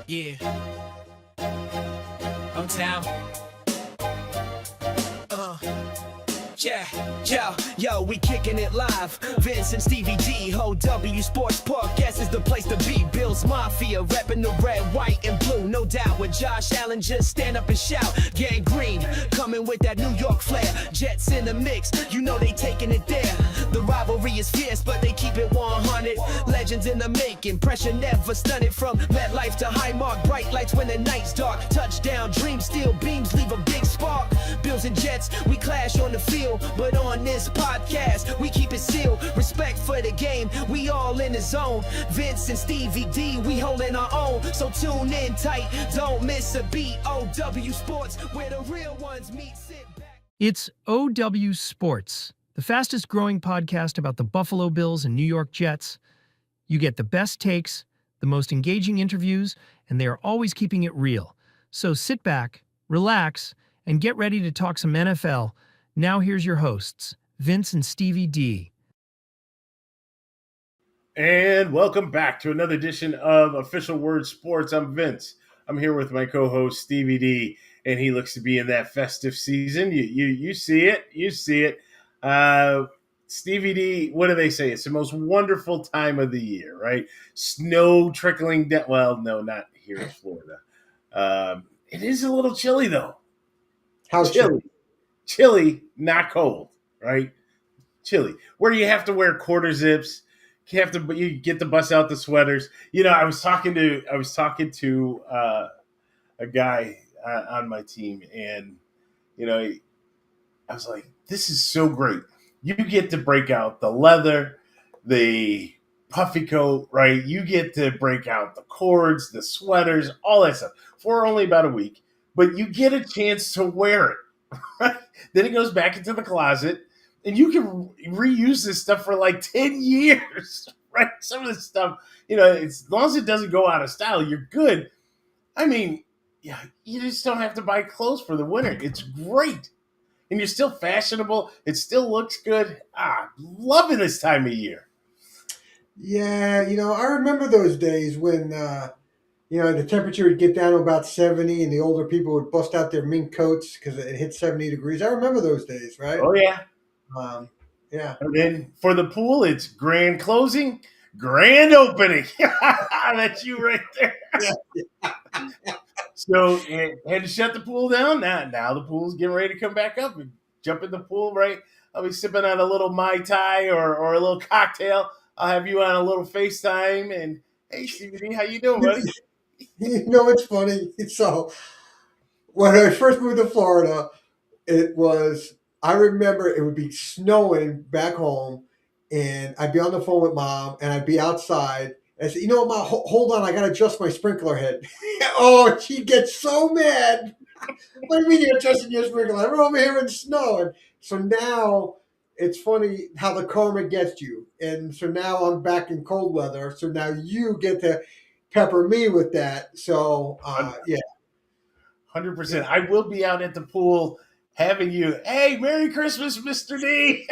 Yeah. Uptown. Yeah, yo, we kicking it live. Vince and Stevie D, OWSports podcast is the place to be. Bill's Mafia, repping the red, white, and blue, no doubt. With Josh Allen, just stand up and shout. Gang Green, coming with that New York flair. Jets in the mix, you know they taking it there. The rivalry is fierce, but they keep it 100. Legends in the making, pressure never stunted. From MetLife to Highmark, bright lights when the night's dark. Touchdown, dream, steel beams, leave a big spark. Bills and Jets, we clash on the field. But on this podcast, we keep it sealed. Respect for the game, we all in the zone. Vince and Stevie D, we holding our own. So tune in tight, don't miss a beat. OW Sports, where the real ones meet. Sit back. It's OW Sports, the fastest growing podcast about the Buffalo Bills and New York Jets. You get the best takes, the most engaging interviews, and they are always keeping it real. So sit back, relax, and get ready to talk some NFL. Now here's your hosts, Vince and Stevie D. And welcome back to another edition of Official Word Sports. I'm Vince. I'm here with my co-host Stevie D, and he looks to be in that festive season. You see it. You see it. Stevie D, what do they say? It's the most wonderful time of the year, right? Snow trickling down. Well, no, not here in Florida. It is a little chilly, though. How's chilly? Chilly, not cold, right? Chilly. Where you have to wear quarter zips, you get to bust out the sweaters. You know, I was talking to a guy on my team, and you know, I was like, "This is so great. You get to break out the leather, the puffy coat, right? You get to break out the cords, the sweaters, all that stuff for only about a week, but you get a chance to wear it." Right? Then it goes back into the closet, and you can reuse this stuff for like 10 years, right? Some of this stuff, you know, as long as it doesn't go out of style, you're good. I mean, yeah, you just don't have to buy clothes for the winter. It's great. And you're still fashionable. It still looks good. Loving this time of year. Yeah, I remember those days when, the temperature would get down to about 70 and the older people would bust out their mink coats because it hit 70 degrees. I remember those days, right? Oh, yeah. Yeah. And then for the pool, it's grand closing, grand opening. That's you right there. Yeah. So had to shut the pool down. Now the pool's getting ready to come back up and jump in the pool, right? I'll be sipping on a little Mai Tai or a little cocktail. I'll have you on a little FaceTime. And, hey, Stevie, how you doing, buddy? It's funny. So when I first moved to Florida, I remember it would be snowing back home, and I'd be on the phone with Mom, and I'd be outside. And I said, "You know what, Mom, hold on, I got to adjust my sprinkler head." Oh, she'd get so mad. What do you mean you're adjusting your sprinkler head? We're over here in snow. And so now it's funny how the karma gets you. And so now I'm back in cold weather. So now you get to pepper me with that. So, yeah. 100%. I will be out at the pool having you, hey, Merry Christmas, Mr. D.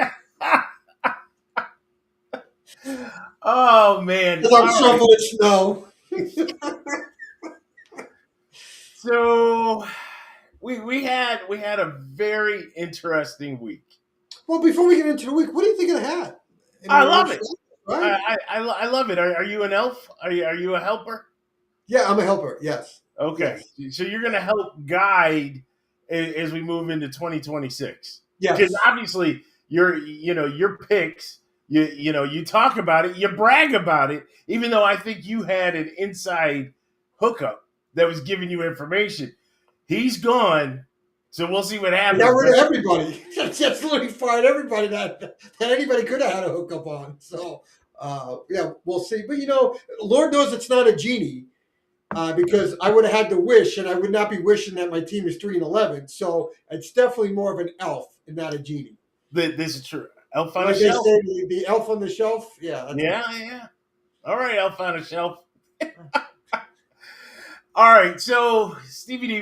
Oh, man. Because I'm shoveling snow. So we had a very interesting week. Well, before we get into the week, what do you think of the hat? I love it. Right? I love it. Are you an elf? Are you a helper? Yeah, I'm a helper. Yes. Okay. Yes. So you're going to help guide as we move into 2026. Yes. Because obviously your picks, you talk about it, you brag about it, even though I think you had an inside hookup that was giving you information. He's gone, so we'll see what happens. Got rid of everybody. Just literally fired everybody that anybody could have had a hookup on. So, yeah, we'll see. But, Lord knows it's not a genie because I would have had to wish, and I would not be wishing that my team is 3-11. So it's definitely more of an elf and not a genie. This is true. Elf on like a shelf. They say, the elf on the shelf. Yeah. Yeah. All right, elf on a shelf. All right, so Stevie D,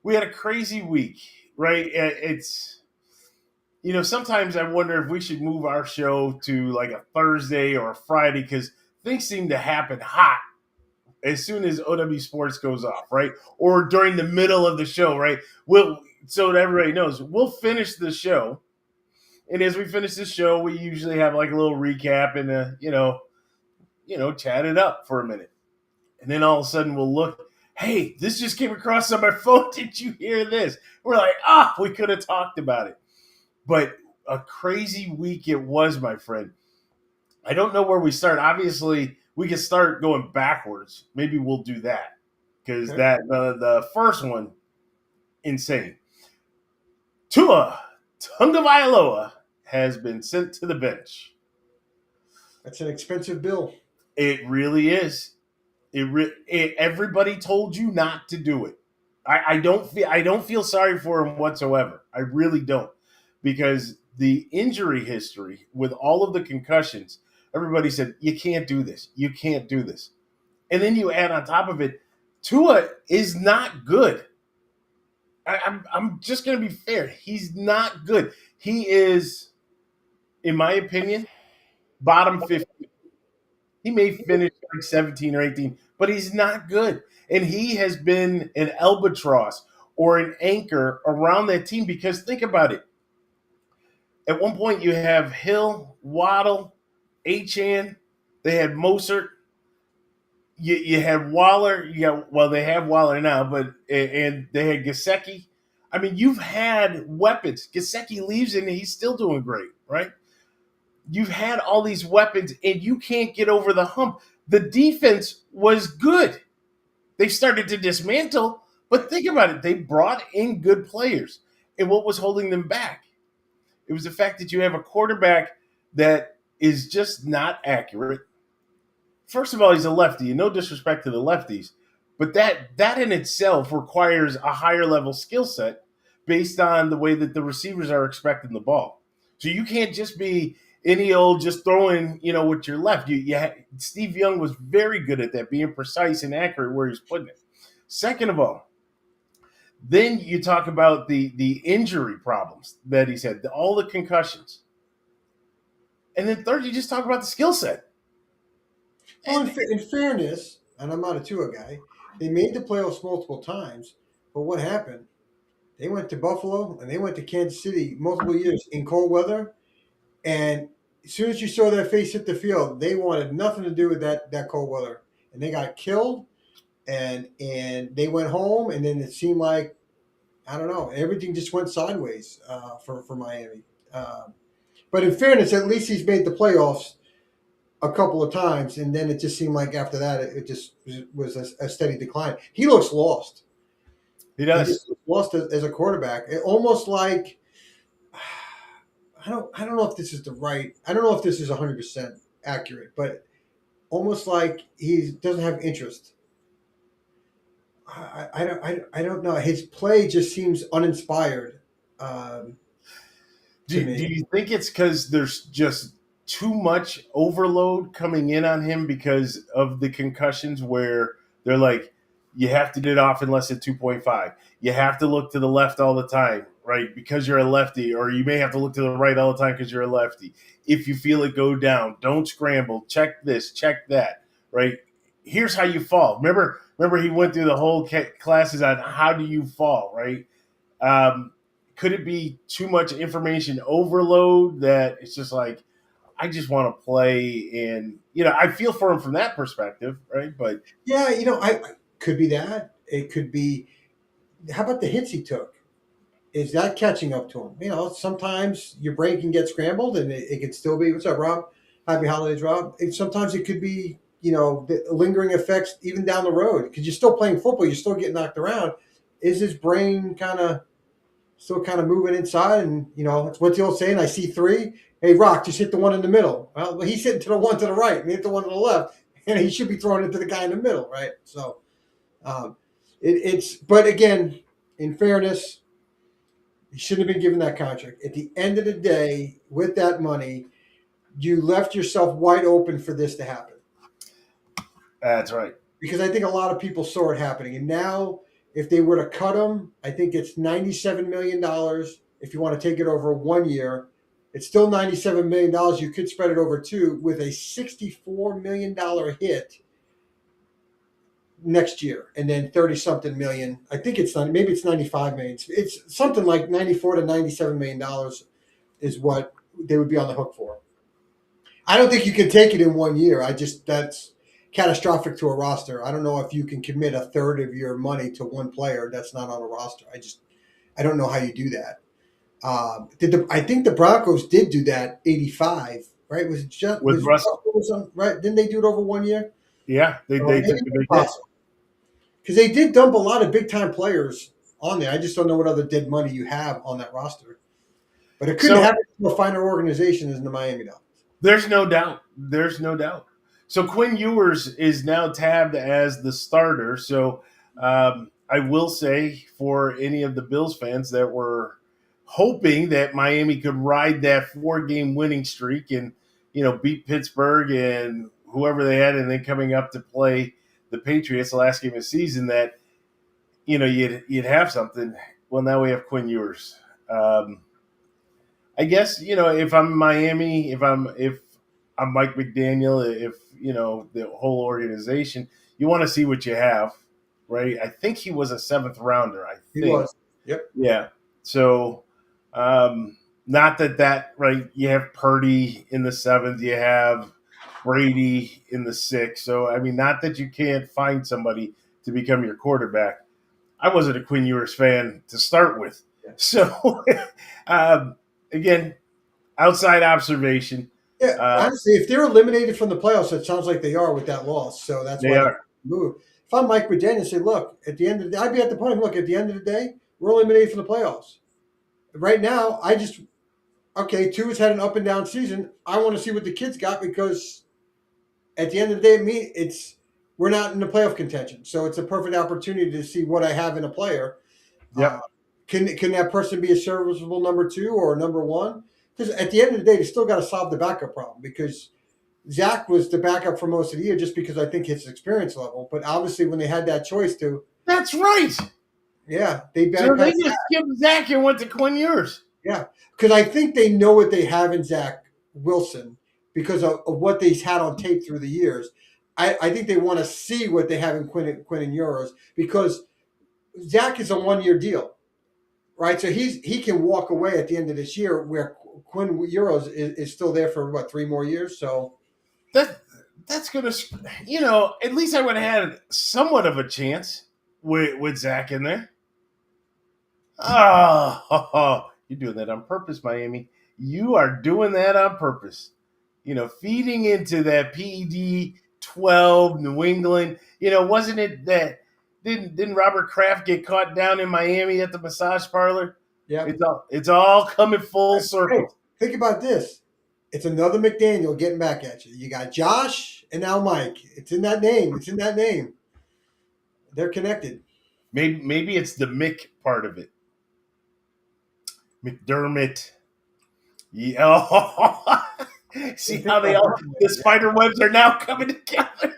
we had a crazy week, right? It's sometimes I wonder if we should move our show to like a Thursday or a Friday because things seem to happen hot as soon as OW Sports goes off, right? Or during the middle of the show, right? So that everybody knows, we'll finish the show. And as we finish the show, we usually have like a little recap and chat it up for a minute. And then all of a sudden we'll look, hey, this just came across on my phone. Did you hear this? We're like, we could have talked about it. But a crazy week it was, my friend. I don't know where we start. Obviously, we can start going backwards. Maybe we'll do that because the first one, insane. Tua Tagovailoa has been sent to the bench. That's an expensive bill. It really is. Everybody told you not to do it. I don't feel sorry for him whatsoever. I really don't, because the injury history with all of the concussions, everybody said you can't do this. You can't do this, and then you add on top of it, Tua is not good. I'm just going to be fair. He's not good. He is, in my opinion, bottom 50. He may finish like 17 or 18, but he's not good. And he has been an albatross or an anchor around that team because think about it. At one point, you have Hill, Waddle, Achane. They had Mostert. You had Waller. They have Waller now, and they had Gesicki. I mean, you've had weapons. Gesicki leaves and he's still doing great, right? You've had all these weapons and you can't get over the hump. The defense was good. They started to dismantle, but think about it. They brought in good players. And what was holding them back? It was the fact that you have a quarterback that is just not accurate. First of all, he's a lefty, and no disrespect to the lefties, but that in itself requires a higher level skill set based on the way that the receivers are expecting the ball. So you can't just be any old just throwing, with your left. Steve Young was very good at that, being precise and accurate where he's putting it. Second of all, then you talk about the injury problems that he's had, all the concussions. And then third, you just talk about the skill set. Well, in fairness, and I'm not a Tua guy, they made the playoffs multiple times, but what happened? They went to Buffalo and they went to Kansas City multiple years in cold weather, and as soon as you saw their face hit the field, they wanted nothing to do with that cold weather, and they got killed, and they went home, and then it seemed like, I don't know, everything just went sideways for Miami. But in fairness, at least he's made the playoffs a couple of times, and then it just seemed like after that it just was a steady decline. He looks lost. He does. He just looks lost as a quarterback. It almost like I don't know if this is I don't know if this is 100% accurate, but almost like he doesn't have interest. I don't know. His play just seems uninspired. Do you think it's because there's just too much overload coming in on him because of the concussions where they're like, you have to get it off in less than 2.5. You have to look to the left all the time, right? Because you're a lefty, or you may have to look to the right all the time because you're a lefty. If you feel it go down, don't scramble. Check this, check that, right? Here's how you fall. Remember he went through the whole classes on how do you fall, right? Could it be too much information overload that it's just like, I just want to play, and I feel for him from that perspective, right? But yeah, I could be that. It could be. How about the hits he took? Is that catching up to him? Sometimes your brain can get scrambled, and it can still be. What's up, Rob? Happy holidays, Rob. Sometimes it could be, the lingering effects even down the road because you're still playing football, you're still getting knocked around. Is his brain still kind of moving inside? And it's what the old saying. I see three. Hey, Rock, just hit the one in the middle. Well, he's hitting to the one to the right and hit the one to the left, and he should be throwing it to the guy in the middle, right? So, but again, in fairness, he shouldn't have been given that contract. At the end of the day, with that money, you left yourself wide open for this to happen. That's right. Because I think a lot of people saw it happening, and now if they were to cut him, I think it's $97 million. If you want to take it over 1 year, it's still $97 million. You could spread it over two with a $64 million hit. next year, and then 30-something million. I think it's not, maybe it's 95 million. It's something like 94 to 97 million dollars is what they would be on the hook for. I don't think you can take it in 1 year. That's catastrophic to a roster. I don't know if you can commit a third of your money to one player that's not on a roster. I don't know how you do that. I think the Broncos did do that 85, right? Was it just With Russell. right? Didn't they do it over 1 year? Yeah, they Maybe took the it's big hit. possible. Because they did dump a lot of big time players on there. I just don't know what other dead money you have on that roster. But it couldn't happen to a finer organization than the Miami Dolphins. There's no doubt. There's no doubt. So Quinn Ewers is now tabbed as the starter. So I will say for any of the Bills fans that were hoping that Miami could ride that 4-game winning streak and beat Pittsburgh and whoever they had, and then coming up to play the Patriots the last game of the season, that you'd have something. Well, now we have Quinn Ewers. I guess if I'm Miami, if I'm Mike McDaniel, if the whole organization, you want to see what you have, right? I think he was a 7th rounder. He was. Yep. Yeah. So, not that right. You have Purdy in the 7th. You have Brady in the 6th. So, I mean, not that you can't find somebody to become your quarterback. I wasn't a Quinn Ewers fan to start with. Yeah. So, again, outside observation. Yeah, honestly, if they're eliminated from the playoffs, it sounds like they are with that loss. So that's They why are. they move. If I'm Mike McDaniel, say, look, at the end of the day, I'd be at the point, look, at the end of the day, we're eliminated from the playoffs. Right now, Tua's had an up and down season. I want to see what the kids got, because at the end of the day, we're not in the playoff contention. So it's a perfect opportunity to see what I have in a player. Yep. Can that person be a serviceable number 2 or number 1? Because at the end of the day, they still got to solve the backup problem, because Zach was the backup for most of the year just because I think his experience level. But obviously, when they had that choice to. That's right. Yeah. They just skipped Zach and went to Quinn Ewers. Yeah. Because I think they know what they have in Zach Wilson because of what they've had on tape through the years. I think they want to see what they have in Quinn and Ewers, because Zach is a 1-year deal. Right, so he can walk away at the end of this year, where Quinn Ewers is still there for 3 more years. So that's gonna, at least I would have had somewhat of a chance with Zach in there. Oh, you're doing that on purpose, Miami. You are doing that on purpose. Feeding into that PED 12 New England. Wasn't it that? Didn't Robert Kraft get caught down in Miami at the massage parlor? yeah, It's all coming full circle. Hey, think about this. It's another McDaniel getting back at you. You got Josh and now Mike. It's in that name. They're connected. Maybe it's the Mick part of it. McDermott. Yeah. See how the spider webs are now coming together.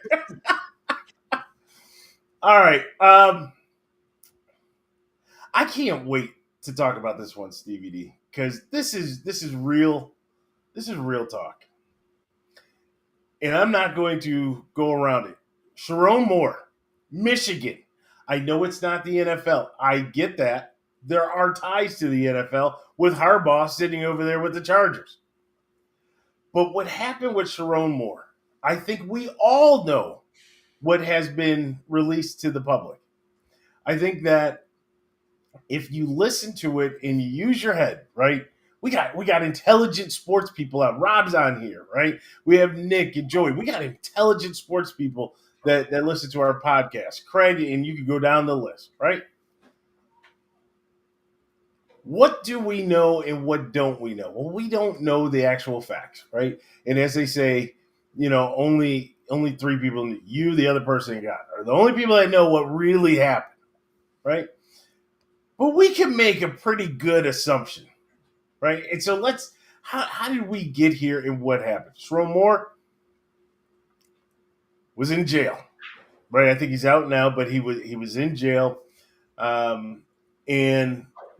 All right. I can't wait to talk about this one, Stevie D, because this is real. This is real talk, and I'm not going to go around it. Sharon Moore, Michigan. I know it's not the NFL. I get that. There are ties to the NFL with Harbaugh sitting over there with the Chargers. But what happened with Sharon Moore, I think we all know what has been released to the public. I think that if you listen to it and you use your head, right? We got intelligent sports people out. Rob's on here, right? We have Nick and Joey. We got intelligent sports people that listen to our podcast. Craig, and you can go down the list, right? What do we know and what don't we know? Well, we don't know the actual facts, right? And as they say, only 3 people, you, the other person, and God, are the only people that know what really happened, right? But we can make a pretty good assumption, right? And so how did we get here and what happened? Sharon Moore was in jail, right? I think he's out now, but he was in jail, and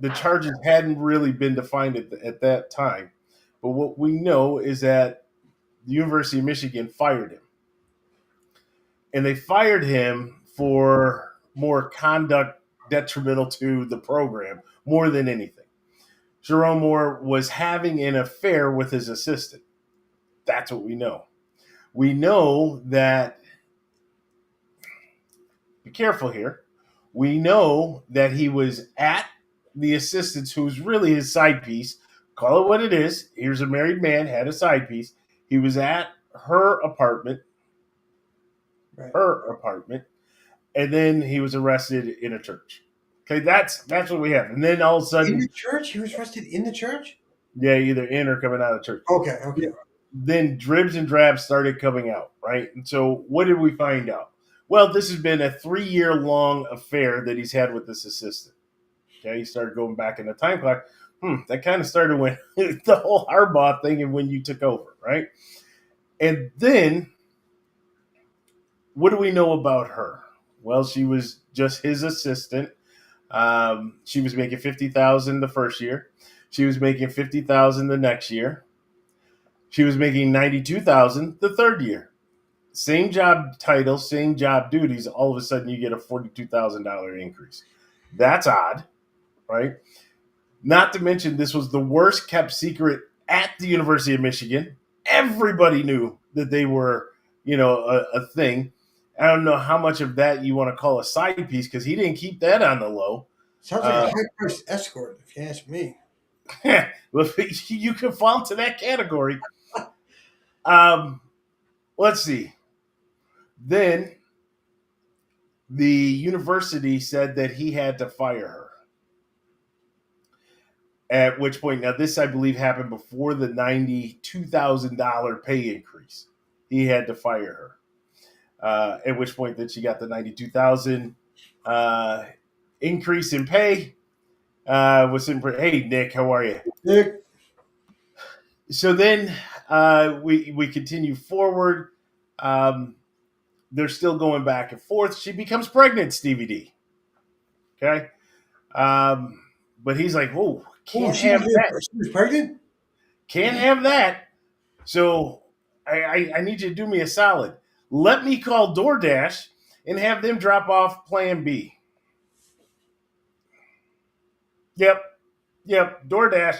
the charges hadn't really been defined at that time. But what we know is that the University of Michigan fired him. And they fired him for more conduct detrimental to the program more than anything. Jerome Moore was having an affair with his assistant. That's what we know. We know that, be careful here, we know that he was at the assistant's, who's really his side piece. Call it what it is. Here's a married man, had a side piece. He was at her apartment, and then he was arrested in a church. Okay, that's what we have. And then all of a sudden, In the church? He was arrested in the church? yeah, either in or coming out of church. Okay. Then dribs and drabs started coming out, right? And so what did we find out? Well, this has been a 3-year-long affair that he's had with this assistant. Okay, he started going back in the time clock. That kind of started when the whole Harbaugh thing and when you took over, right? And then what do we know about her? Well, she was just his assistant. She was making $50,000 the first year. She was making $50,000 the next year. She was making $92,000 the third year. Same job title, same job duties. All of a sudden, you get a $42,000 increase. That's odd, right? Not to mention, this was the worst kept secret at the University of Michigan. Everybody knew that they were, a thing. I don't know how much of that you want to call a side piece because he didn't keep that on the low. Sounds like a high-priced escort, if you ask me. Well, you can fall into that category. Let's see. Then the university said that he had to fire her. At which point, now this I believe happened before the $92,000 pay increase. He had to fire her. At which point, then she got the $92,000 increase in pay. Hey Nick, how are you? Nick. So then we continue forward. They're still going back and forth. She becomes pregnant, Stevie D. Okay. But he's like, whoa, can't have that. She was pregnant? Can't have that. So I need you to do me a solid. Let me call DoorDash and have them drop off Plan B. Yep. DoorDash.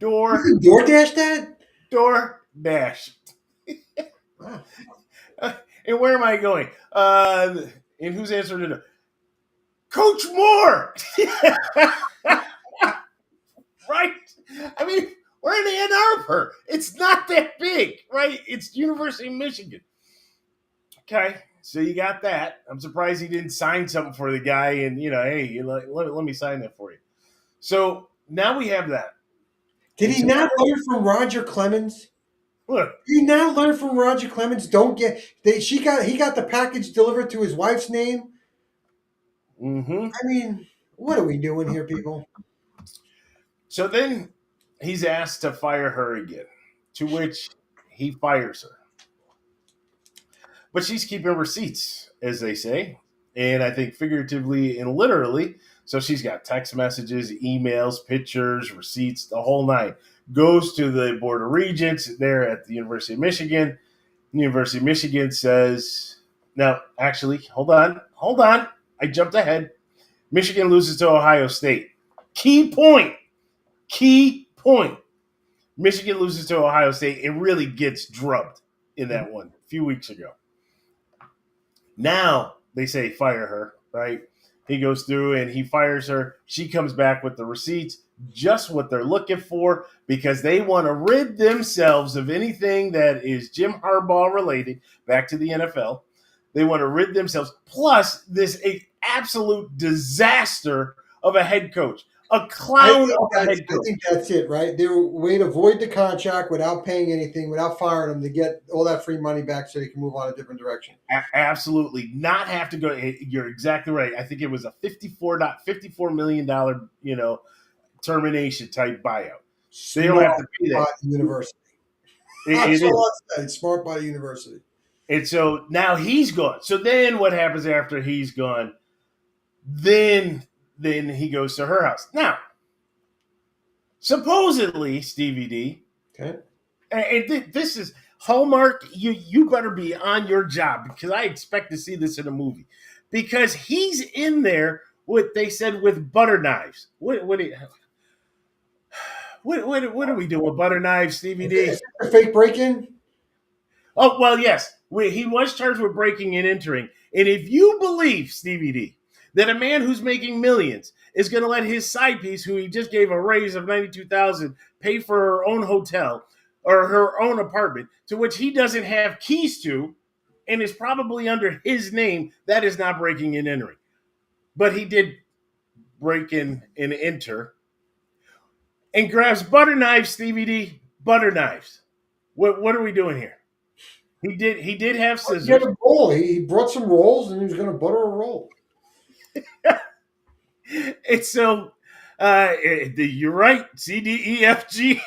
You can DoorDash that? DoorDash. Wow. And where am I going? And who's answering the door? Coach Moore! Right? I mean, we're in Ann Arbor. It's not that big, right? It's University of Michigan. Okay, so you got that. I'm surprised he didn't sign something for the guy and, hey, let me sign that for you. So now we have that. Did he not learn from Roger Clemens? Look. Did he not learn from Roger Clemens? He got the package delivered to his wife's name. Mm-hmm. I mean, what are we doing here, people? So then he's asked to fire her again, to which he fires her. But she's keeping receipts, as they say, and I think figuratively and literally. So she's got text messages, emails, pictures, receipts, the whole nine. Goes to the Board of Regents there at the University of Michigan. The University of Michigan says, now, actually, hold on. I jumped ahead. Michigan loses to Ohio State. Key point. Michigan loses to Ohio State and really gets drubbed in that one a few weeks ago. Now they say fire her, right? He goes through and he fires her. She comes back with the receipts, just what they're looking for, because they want to rid themselves of anything that is Jim Harbaugh related back to the NFL. They want to rid themselves. Plus, this absolute disaster of a head coach, a clown of a head coach. I think that's it, right? They were a way to void the contract without paying anything, without firing them, to get all that free money back so they can move on a different direction. Absolutely. Not have to go. You're exactly right. I think it was a $54 million, termination type buyout. They don't have to pay that. University. Smart by the university. And so now he's gone. So then what happens after he's gone? Then he goes to her house. Now, supposedly, Stevie D, okay, and this is, Hallmark, you better be on your job because I expect to see this in a movie because he's in there with they said with butter knives. What are we doing with butter knives, Stevie D? Is it a fake break-in? Oh, well, yes. He was charged with breaking and entering. And if you believe, Stevie D, that a man who's making millions is going to let his side piece, who he just gave a raise of $92,000, pay for her own hotel or her own apartment, to which he doesn't have keys to and is probably under his name, that is not breaking and entering. But he did break in and enter and grabs butter knives, Stevie D, butter knives. What are we doing here? He did have He scissors. had a roll. He brought some rolls, and he was going to butter a roll. It's so you're right. C D E F G.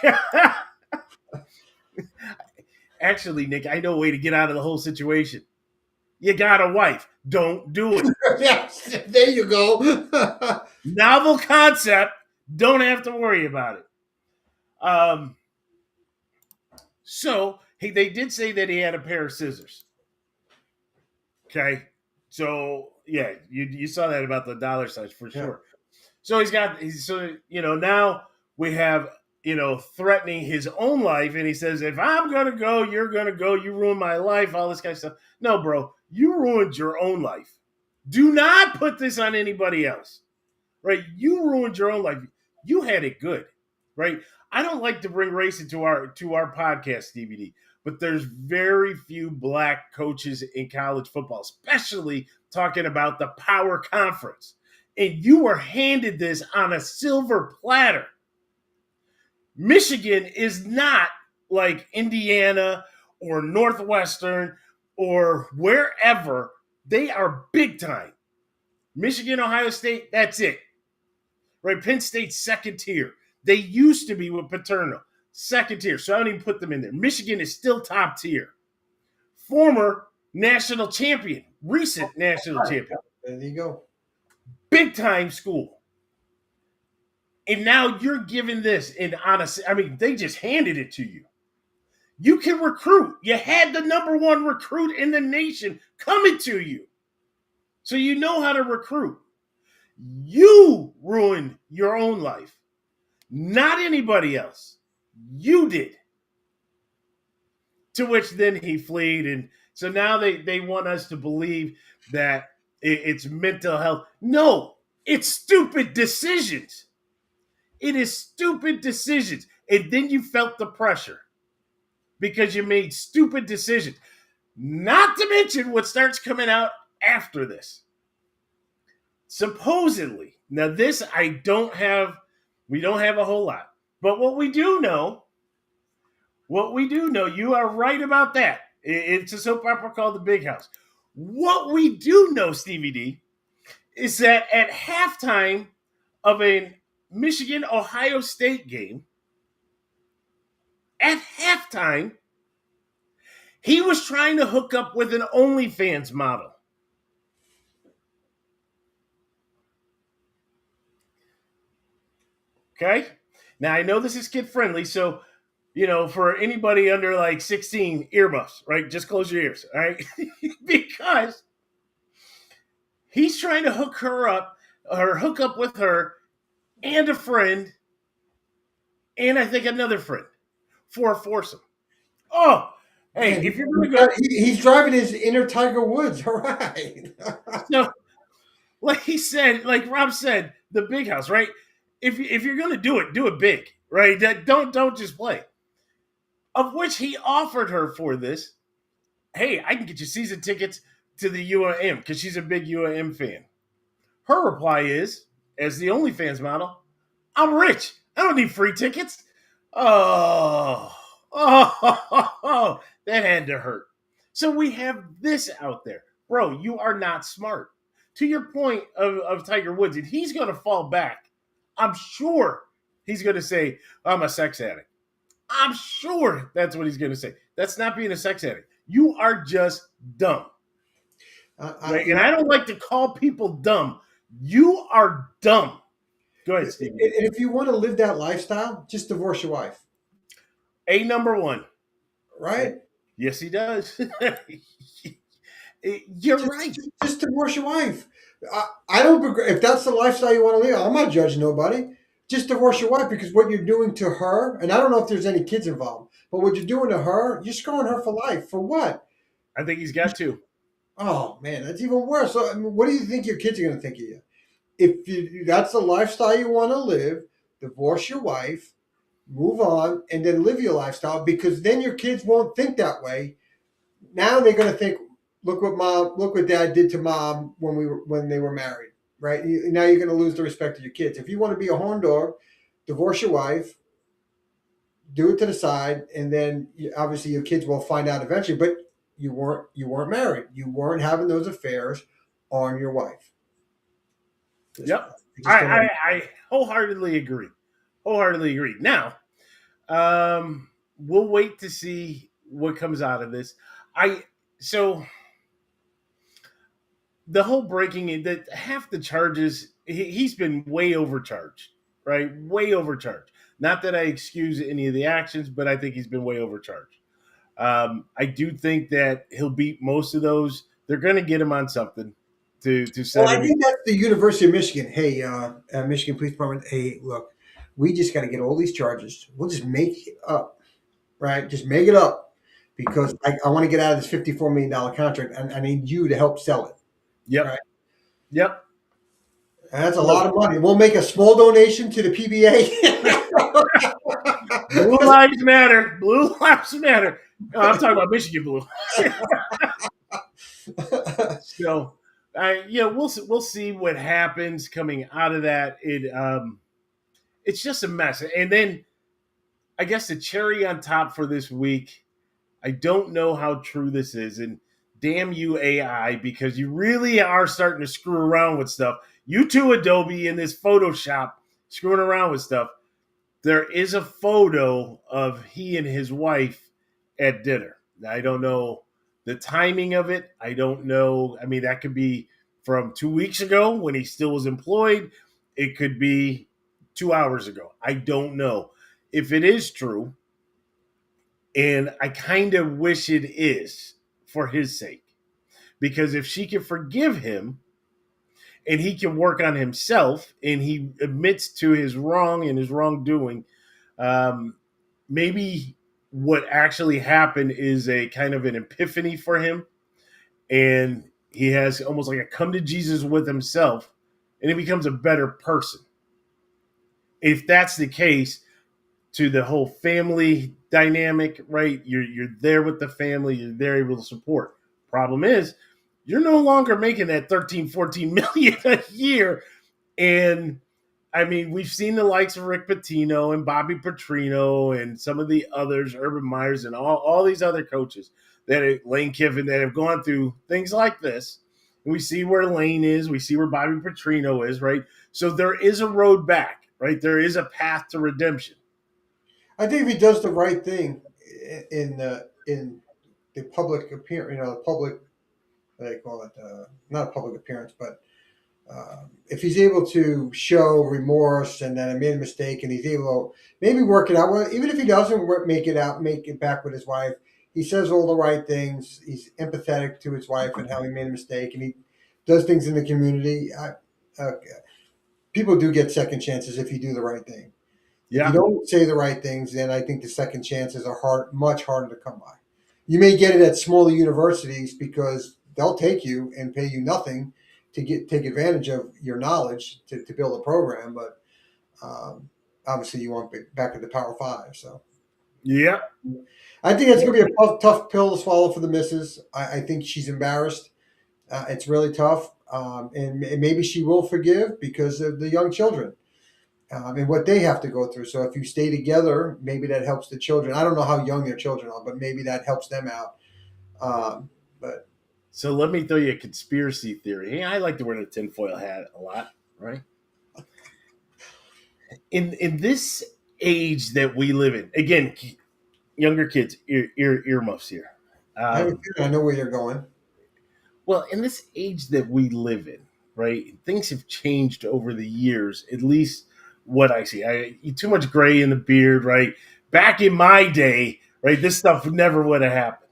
Actually, Nick, I know a way to get out of the whole situation. You got a wife. Don't do it. Yes, there you go. Novel concept. Don't have to worry about it. So they did say that he had a pair of scissors. Okay. So yeah, you saw that about the dollar signs for sure. So now we have, threatening his own life. And he says, if I'm going to go, you're going to go. You ruined my life, all this kind of stuff. No, bro, you ruined your own life. Do not put this on anybody else, right? You ruined your own life. You had it good, right? I don't like to bring race into our podcast, DVD, but there's very few black coaches in college football, especially talking about the power conference. And you were handed this on a silver platter. Michigan is not like Indiana or Northwestern or wherever. They are big time. Michigan, Ohio State, that's it. Right? Penn State's second tier. They used to be with Paterno. Second tier. So I don't even put them in there. Michigan is still top tier. Former national champion. Recent national champion. There you go. Big time school. And now you're giving this in honest. I mean, they just handed it to you. You can recruit. You had the number one recruit in the nation coming to you. So you know how to recruit. You ruined your own life. Not anybody else. You did. To which then he fled. And so now they want us to believe that it's mental health. No, it's stupid decisions. It is stupid decisions. And then you felt the pressure because you made stupid decisions. Not to mention what starts coming out after this. Supposedly, now this we don't have a whole lot. But what we do know, you are right about that. It's a soap opera called The Big House. What we do know, Stevie D, is that at halftime of a Michigan-Ohio State game, at halftime, he was trying to hook up with an OnlyFans model. Okay? Now, I know this is kid-friendly, so, for anybody under like 16, earmuffs, right? Just close your ears, all right? Because he's trying to hook up with her and a friend, and I think another friend for a foursome. Oh, hey, Man, if you're going to go... He's driving his inner Tiger Woods, all right. So, like Rob said, the big house, right? If you're going to do it big, right? Don't just play. Of which he offered her for this. Hey, I can get you season tickets to the UAM because she's a big UAM fan. Her reply is, as the OnlyFans model, I'm rich. I don't need free tickets. Oh, that had to hurt. So we have this out there. Bro, you are not smart. To your point of Tiger Woods, and he's going to fall back. I'm sure he's going to say, I'm a sex addict. I'm sure that's what he's going to say. That's not being a sex addict. You are just dumb. Right? And I don't like to call people dumb. You are dumb. Go ahead, Steve. And if you want to live that lifestyle, just divorce your wife. Number one. Right? Yes, he does. You're Just, right. just divorce your wife. I don't begrudge if that's the lifestyle you want to live. I'm not judging nobody. Just divorce your wife because what you're doing to her, and I don't know if there's any kids involved, but what you're doing to her, you're scarring her for life. For what? I think he's got to. Oh man, that's even worse. So, I mean, what do you think your kids are going to think of you? If that's the lifestyle you want to live, divorce your wife, move on, and then live your lifestyle because then your kids won't think that way. Now they're going to think, look what dad did to mom when they were married, right? Now you're going to lose the respect of your kids. If you want to be a horn dog, divorce your wife, do it to the side, and then obviously your kids will find out eventually. But you weren't married. You weren't having those affairs on your wife. Yep. Just I wholeheartedly agree. Wholeheartedly agree. Now, we'll wait to see what comes out of this. So the whole breaking in that half the charges he's been way overcharged, right? Way overcharged. Not that I excuse any of the actions, but I think he's been way overcharged. I do think that he'll beat most of those. They're going to get him on something to Well, set I him. think that's the University of Michigan. Hey, Michigan Police Department. Hey, look, we just got to get all these charges. We'll just make it up, right? Just make it up because I want to get out of this $54 million contract, and I need you to help sell it. Yep. Right. Yep. And that's a lot of money. We'll make a small donation to the PBA. Blue lives matter. Blue lives matter. I'm talking about Michigan Blue. So, we'll see what happens coming out of that. It's just a mess. And then I guess the cherry on top for this week, I don't know how true this is, and damn you AI, because you really are starting to screw around with stuff. You too, Adobe, in this Photoshop, screwing around with stuff. There is a photo of he and his wife at dinner. Now, I don't know the timing of it. I don't know. I mean, that could be from 2 weeks ago when he still was employed. It could be 2 hours ago. I don't know. If it is true, and I kind of wish it is for his sake, because if she can forgive him and he can work on himself and he admits to his wrong and his wrongdoing, maybe what actually happened is a kind of an epiphany for him, and he has almost like a come to Jesus with himself, and he becomes a better person. If that's the case, to the whole family dynamic, right? You're there with the family, you're there able to support. Problem is, you're no longer making that 13, 14 million a year. And I mean, we've seen the likes of Rick Pitino and Bobby Petrino and some of the others, Urban Myers, and all these other coaches Lane Kiffin, that have gone through things like this. And we see where Lane is, we see where Bobby Petrino is, right? So there is a road back, right? There is a path to redemption. I think if he does the right thing in the public appearance, the public, what do they call it? Not a public appearance, but if he's able to show remorse and that I made a mistake, and he's able to maybe work it out, well, even if he doesn't make it back with his wife, he says all the right things. He's empathetic to his wife and how he made a mistake, and he does things in the community. People do get second chances if you do the right thing. If you don't say the right things, then I think the second chances are much harder to come by. You may get it at smaller universities because they'll take you and pay you nothing to take advantage of your knowledge to build a program, but obviously you want back at the Power Five. So, yeah, I think it's going to be a tough pill to swallow for the missus. I think she's embarrassed. It's really tough, and maybe she will forgive because of the young children. And what they have to go through. So if you stay together, maybe that helps the children. I don't know how young their children are, but maybe that helps them out. But so let me throw you a conspiracy theory. I like to wear the tinfoil hat a lot, right? In this age that we live in, again, younger kids, earmuffs here. I know where you're going. Well, in this age that we live in, right, things have changed over the years, at least what I see. Too much gray in the beard, right? Back in my day, right, this stuff never would have happened,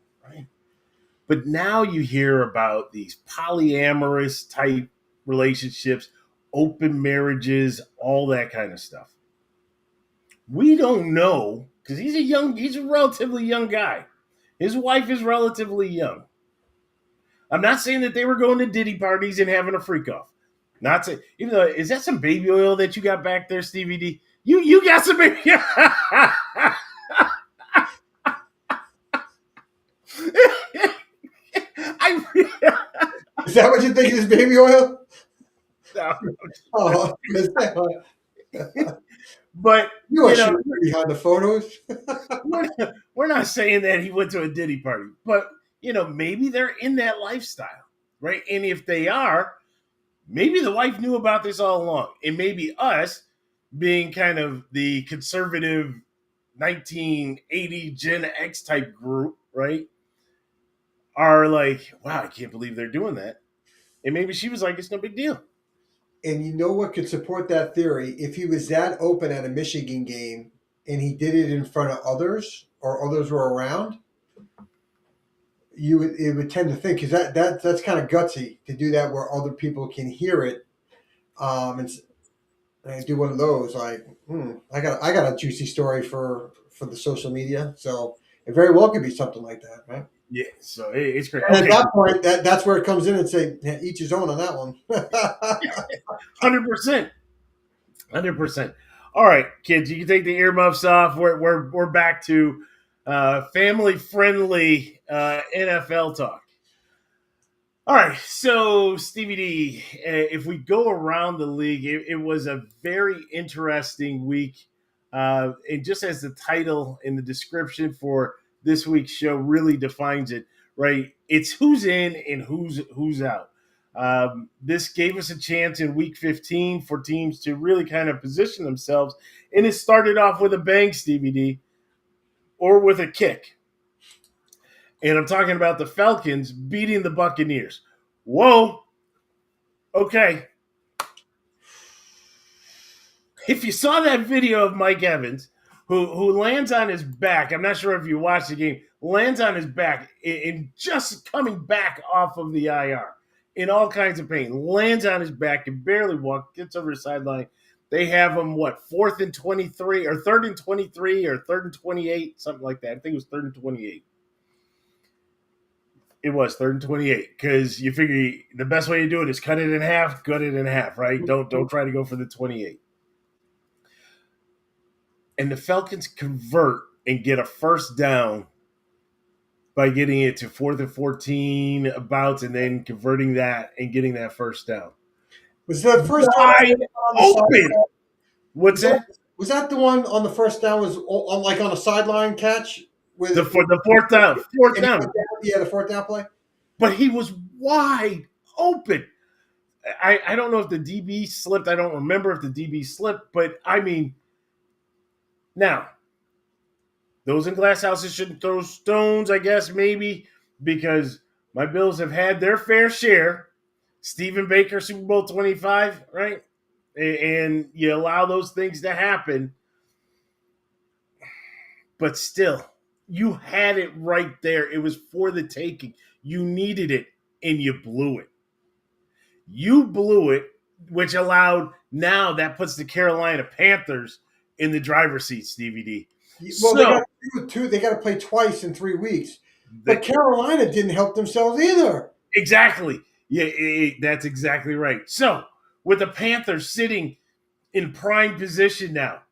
But now you hear about these polyamorous type relationships, open marriages, all that kind of stuff. We don't know because he's a relatively young guy. His wife is relatively young. I'm not saying that they were going to Diddy parties and having a freak off. Not to, even though, is that some baby oil that you got back there, Stevie D? You got some baby. Is that what you think is baby oil? No. Oh, But you are shooting behind the photos. we're not saying that he went to a Diddy party, but maybe they're in that lifestyle, right? And if they are, maybe the wife knew about this all along, and maybe us, being kind of the conservative 1980 Gen X type group, right, are like, wow, I can't believe they're doing that. And maybe she was like, it's no big deal. And you know what could support that theory? If he was that open at a Michigan game and he did it in front of others or others were around, it would tend to think, because that's kind of gutsy to do that where other people can hear it. And do one of those like, I got a juicy story for the social media. So it very well could be something like that, right? Yeah, so it's great. And at that point, that's where it comes in and say, each his own on that one. 100%. 100%. All right, kids, you can take the earmuffs off. We're back to family friendly NFL talk. All right, so Stevie D, if we go around the league, it was a very interesting week. And just as the title and the description for this week's show really defines it, right? It's who's in and who's out. This gave us a chance in week 15 for teams to really kind of position themselves. And it started off with a bang, Stevie D, or with a kick. And I'm talking about the Falcons beating the Buccaneers. Whoa. Okay. If you saw that video of Mike Evans, who lands on his back, I'm not sure if you watched the game, lands on his back and just coming back off of the IR in all kinds of pain, lands on his back, can barely walk, gets over the sideline. They have him, 4th and 23 or 3rd and 23 or 3rd and 28, something like that. I think it was 3rd and 28. It was 3rd and 28 because you figure the best way to do it is cut it in half, right? Don't try to go for the 28. And the Falcons convert and get a first down by getting it to 4th and 14 about, and then converting that and getting that first down. Was that first wide open? What's that? Was that the one on the first down? Was on a sideline catch? With the fourth down. Yeah, the fourth down play. But he was wide open. I don't know if the DB slipped. I don't remember if the DB slipped. But, I mean, now, those in glass houses shouldn't throw stones, I guess, maybe, because my Bills have had their fair share. Stephen Baker, Super Bowl 25, right? And you allow those things to happen. But still, you had it right there. It was for the taking. You needed it, and you blew it. You blew it, which allowed, now that puts the Carolina Panthers in the driver's seat, Stevie D. Well, they got to play twice in 3 weeks. But Carolina didn't help themselves either. Exactly. Yeah, that's exactly right. So, with the Panthers sitting in prime position now,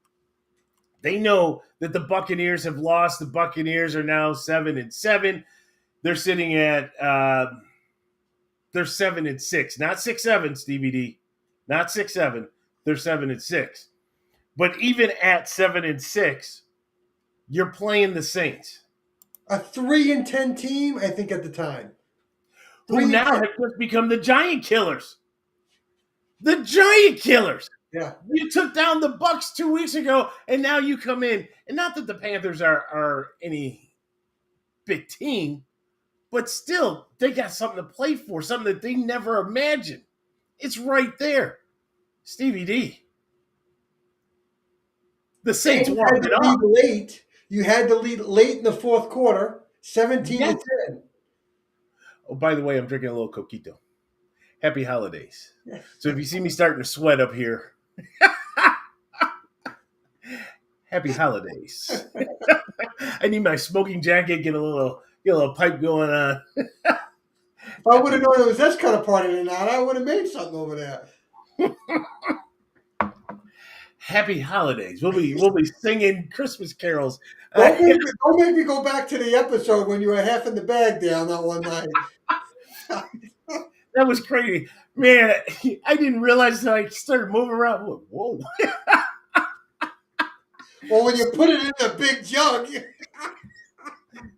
they know that the Buccaneers have lost. The Buccaneers are now 7-7. They're sitting at they're 7-6, not 6-7, Stevie D, not 6-7. They're 7-6. But even at 7-6, you're playing the Saints, a 3-10 team, I think, at the time, who now have just become the Giant Killers. The Giant Killers. Yeah, you took down the Bucks 2 weeks ago, and now you come in. And not that the Panthers are any big team, but still, they got something to play for, something that they never imagined. It's right there, Stevie D. The Saints walked it up. You had to lead late in the fourth quarter, 17-10. Oh, by the way, I'm drinking a little coquito. Happy holidays. Yeah. So if you see me starting to sweat up here, happy holidays. I need my smoking jacket, get a little pipe going on. If I would have known it was this kind of party tonight, I would have made something over there. Happy holidays. We'll be singing Christmas carols. Don't make me go back to the episode when you were half in the bag down that one night. That was crazy. Man, I didn't realize that I started moving around. Whoa. Well, when you put it in a big jug.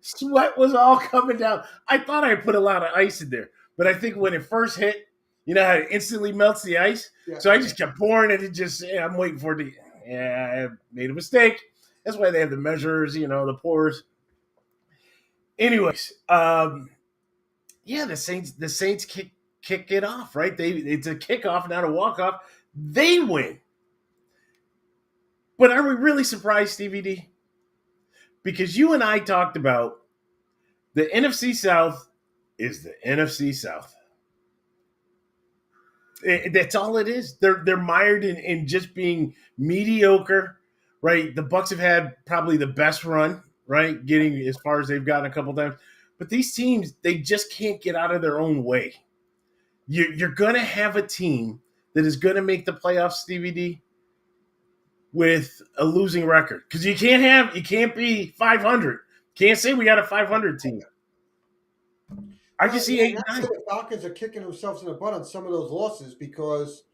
Sweat was all coming down. I thought I put a lot of ice in there, but I think when it first hit, you know how it instantly melts the ice? Yeah. So I just kept pouring it and I'm waiting for it to, I made a mistake. That's why they have the measures, the pours. Anyways, the Saints kick it off, right? It's a kickoff, not a walk-off. They win. But are we really surprised, Stevie D? Because you and I talked about the NFC South is the NFC South. That's all it is. They're mired in just being mediocre, right? The Bucs have had probably the best run, right? Getting as far as they've gotten a couple times. But these teams, they just can't get out of their own way. You're going to have a team that is going to make the playoffs, Stevie D, with a losing record. Because you can't be 500. Can't say we got a 500 team. I can see 8-9. The Falcons are kicking themselves in the butt on some of those losses because,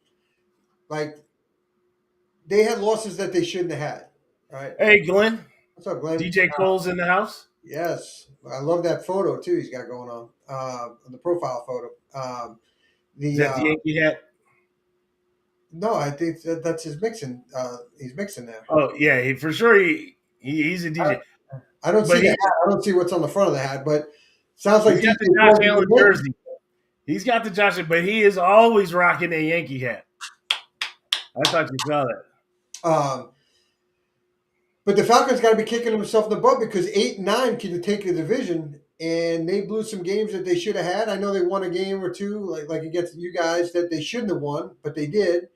they had losses that they shouldn't have had. Right? Hey, Glenn. What's up, Glenn? DJ Cole's in the house. Yes, I love that photo too. He's got going on the profile photo. Is that the Yankee hat? No, I think that's his mixing. He's mixing there. Oh yeah, for sure. He's a DJ. I don't see the hat. I don't see what's on the front of the hat, but sounds like he's got the Josh Allen jersey. He's got the Josh, but he is always rocking a Yankee hat. I thought you saw that. But the Falcons got to be kicking themselves in the butt because 8-9 can take the division, and they blew some games that they should have had. I know they won a game or two, like against you guys, that they shouldn't have won, but they did.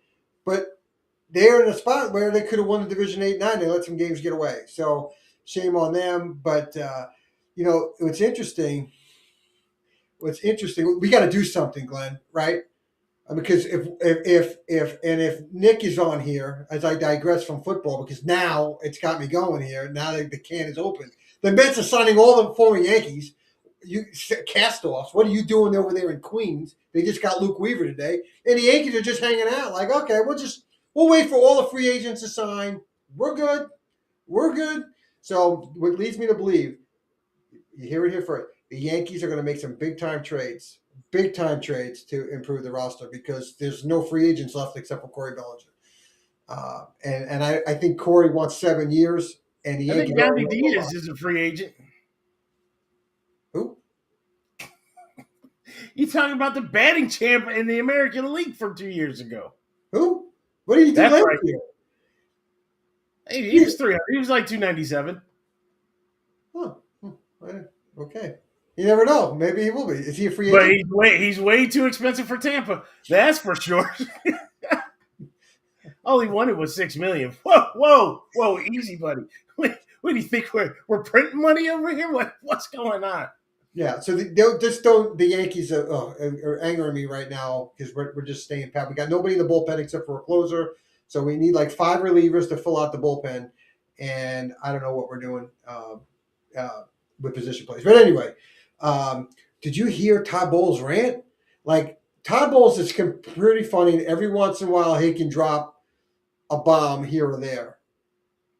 But they're in a spot where they could have won the division 8-9. They let some games get away. So shame on them. But, what's interesting, we got to do something, Glenn, right? Because if Nick is on here, as I digress from football, because now it's got me going here. Now that the can is open, the Mets are signing all the former Yankees. You cast-offs. What are you doing over there in Queens? They just got Luke Weaver today, and the Yankees are just hanging out. Like, okay, we'll wait for all the free agents to sign. We're good. So what leads me to believe, you hear it here first, the Yankees are going to make some big-time trades to improve the roster because there's no free agents left except for Corey Bellinger. And I think Corey wants 7 years. And the Yankees. I think Yandy Diaz is a free agent. Who? You talking about the batting champ in the American League from 2 years ago? Who? What did he do That's last right. year? Hey, he was 300. He was like 297. Huh. Okay. You never know. Maybe he will be. Is he a free agent? But he's way too expensive for Tampa. That's for sure. All he wanted was $6 million. Whoa, easy, buddy. What do you think we're printing money over here? What's going on? Yeah. So the Yankees are angering me right now because we're just staying pat. We got nobody in the bullpen except for a closer. So we need like 5 relievers to fill out the bullpen, and I don't know what we're doing with position plays. But anyway. Did you hear Todd Bowles' rant? Like, Todd Bowles is pretty funny. Every once in a while, he can drop a bomb here or there.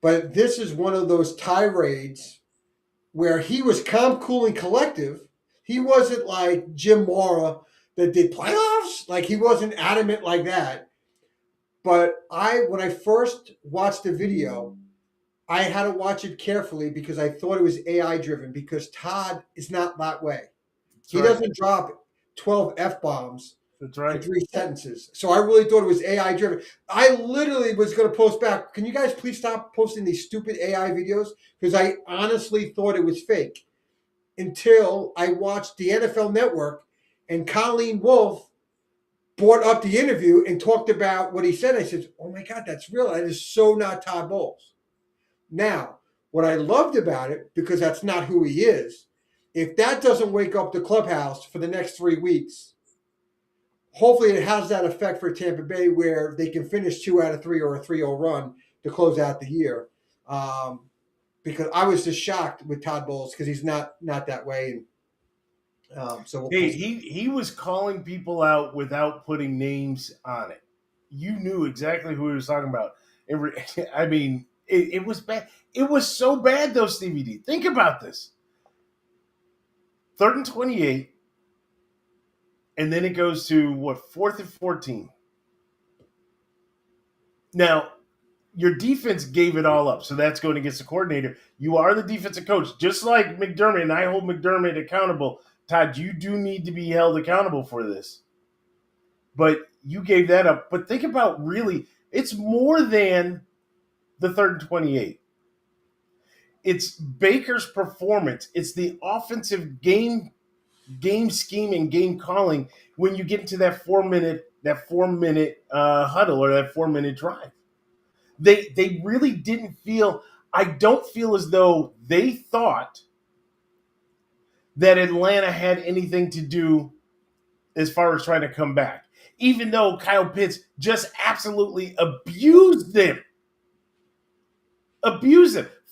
But this is one of those tirades where he was calm, cool, and collective. He wasn't like Jim Mora that did playoffs. Like, he wasn't adamant like that. But when I first watched the video, I had to watch it carefully because I thought it was AI driven because Todd is not that way. He doesn't drop 12 F-bombs in 3 sentences. So I really thought it was AI driven. I literally was going to post back, can you guys please stop posting these stupid AI videos? Because I honestly thought it was fake. until I watched the NFL Network and Colleen Wolfe brought up the interview and talked about what he said. I said, oh my God, that's real. That is so not Todd Bowles. Now, what I loved about it, because that's not who he is, if that doesn't wake up the clubhouse for the next 3 weeks, hopefully it has that effect for Tampa Bay where they can finish 2 out of 3 or a 3-0 run to close out the year. Because I was just shocked with Todd Bowles because he's not that way. And so Hey, he was calling people out without putting names on it. You knew exactly who he was talking about. I mean, it was bad. It was so bad, though, Stevie D. Think about this. 3rd and 28, and then it goes to, 4th and 14. Now, your defense gave it all up, so that's going against the coordinator. You are the defensive coach, just like McDermott, and I hold McDermott accountable. Todd, you do need to be held accountable for this. But you gave that up. But think about really, it's more than the 3rd and 28. It's Baker's performance. It's the offensive game scheme and game calling when you get into that 4-minute huddle or that 4-minute drive. They really didn't feel. I don't feel as though they thought that Atlanta had anything to do as far as trying to come back, even though Kyle Pitts just absolutely abused them.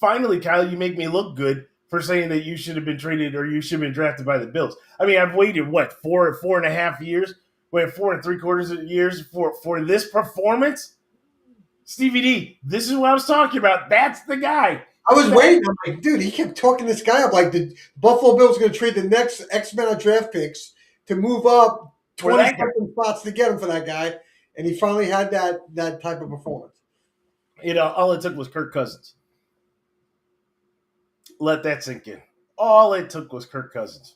Finally, Kyle, you make me look good for saying that you should have been traded or you should have been drafted by the Bills. I mean, I've waited, 4.5 years? 4.75 years for this performance? Stevie D, this is what I was talking about. That's the guy. I was waiting. I'm like, dude, he kept talking this guy up like the Buffalo Bills are going to trade the next X amount of draft picks to move up 20 spots to get him for that guy. And he finally had that type of performance. All it took was Kirk Cousins. Let that sink in. All it took was Kirk Cousins.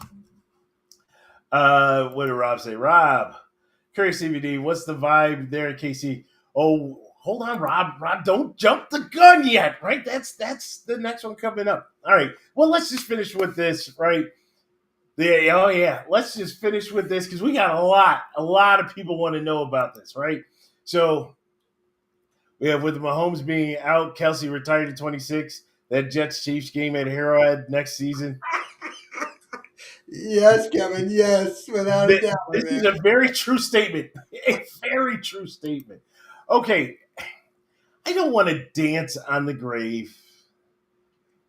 What did Rob say? Rob, curious CVD, what's the vibe there at KC? Oh, hold on, Rob. Rob, don't jump the gun yet, right? That's the next one coming up. All right. Well, let's just finish with this, right? Yeah. Oh, yeah. Let's just finish with this because we got a lot of people want to know about this, right? So we have with Mahomes being out, Kelsey retired at 26. That Jets-Chiefs game at Arrowhead next season. Yes, Kevin. Yes, without a doubt. This is a very true statement. A very true statement. Okay, I don't want to dance on the grave,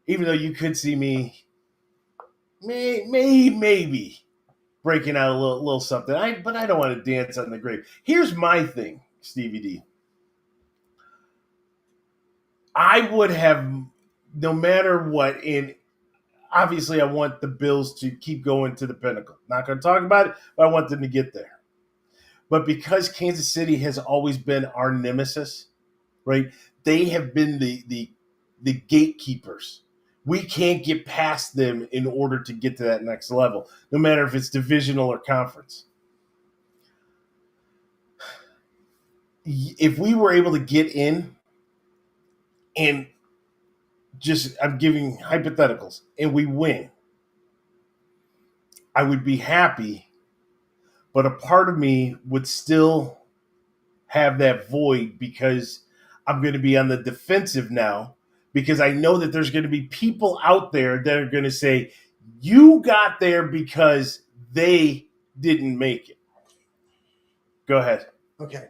even though you could see me maybe breaking out a little something. But I don't want to dance on the grave. Here's my thing, Stevie D. I would have, no matter what, and obviously I want the Bills to keep going to the pinnacle. Not going to talk about it, but I want them to get there. But because Kansas City has always been our nemesis, right? They have been the gatekeepers. We can't get past them in order to get to that next level, no matter if it's divisional or conference. If we were able to get in and I'm giving hypotheticals, and we win, I would be happy, but a part of me would still have that void because I'm going to be on the defensive now because I know that there's going to be people out there that are going to say, you got there because they didn't make it. Go ahead. Okay.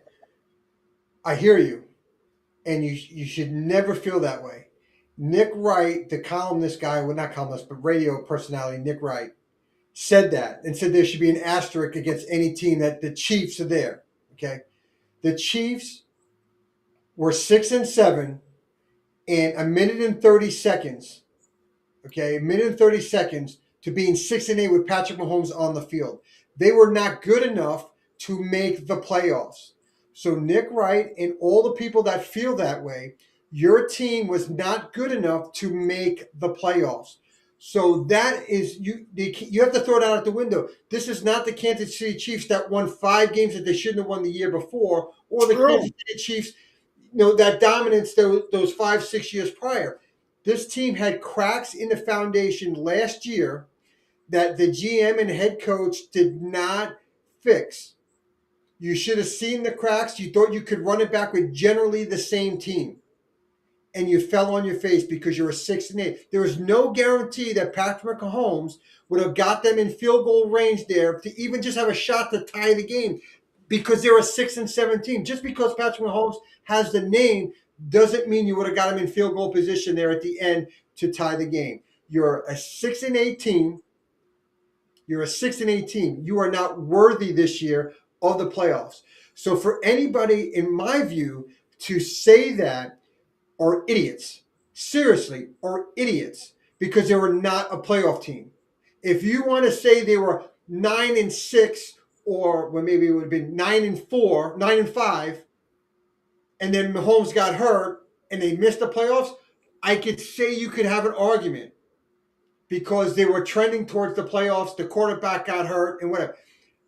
I hear you, and you should never feel that way. Nick Wright, the columnist guy, well, not columnist, but radio personality, Nick Wright, said that and said there should be an asterisk against any team that the Chiefs are there. Okay. The Chiefs were 6-7 in a minute and 30 seconds. Okay. A minute and 30 seconds to being 6-8 with Patrick Mahomes on the field. They were not good enough to make the playoffs. So Nick Wright and all the people that feel that way, your team was not good enough to make the playoffs. So that is, you have to throw it out the window. This is not the Kansas City Chiefs that won 5 games that they shouldn't have won the year before, or the Kansas City Chiefs, that dominance those 5-6 years prior. This team had cracks in the foundation last year. that the GM and head coach did not fix. You should have seen the cracks. You thought you could run it back with generally the same team, and you fell on your face because you're a 6-8. There was no guarantee that Patrick Mahomes would have got them in field goal range there to even just have a shot to tie the game because they're a 6-17. Just because Patrick Mahomes has the name doesn't mean you would have got him in field goal position there at the end to tie the game. You're a 6-8 team. You're a 6-8 team. You are not worthy this year of the playoffs. So for anybody, in my view, to say that are idiots. Seriously, are idiots because they were not a playoff team. If you want to say they were 9-6, or well, maybe it would have been 9-4, 9-5, and then Mahomes got hurt and they missed the playoffs, I could say you could have an argument because they were trending towards the playoffs. The quarterback got hurt and whatever.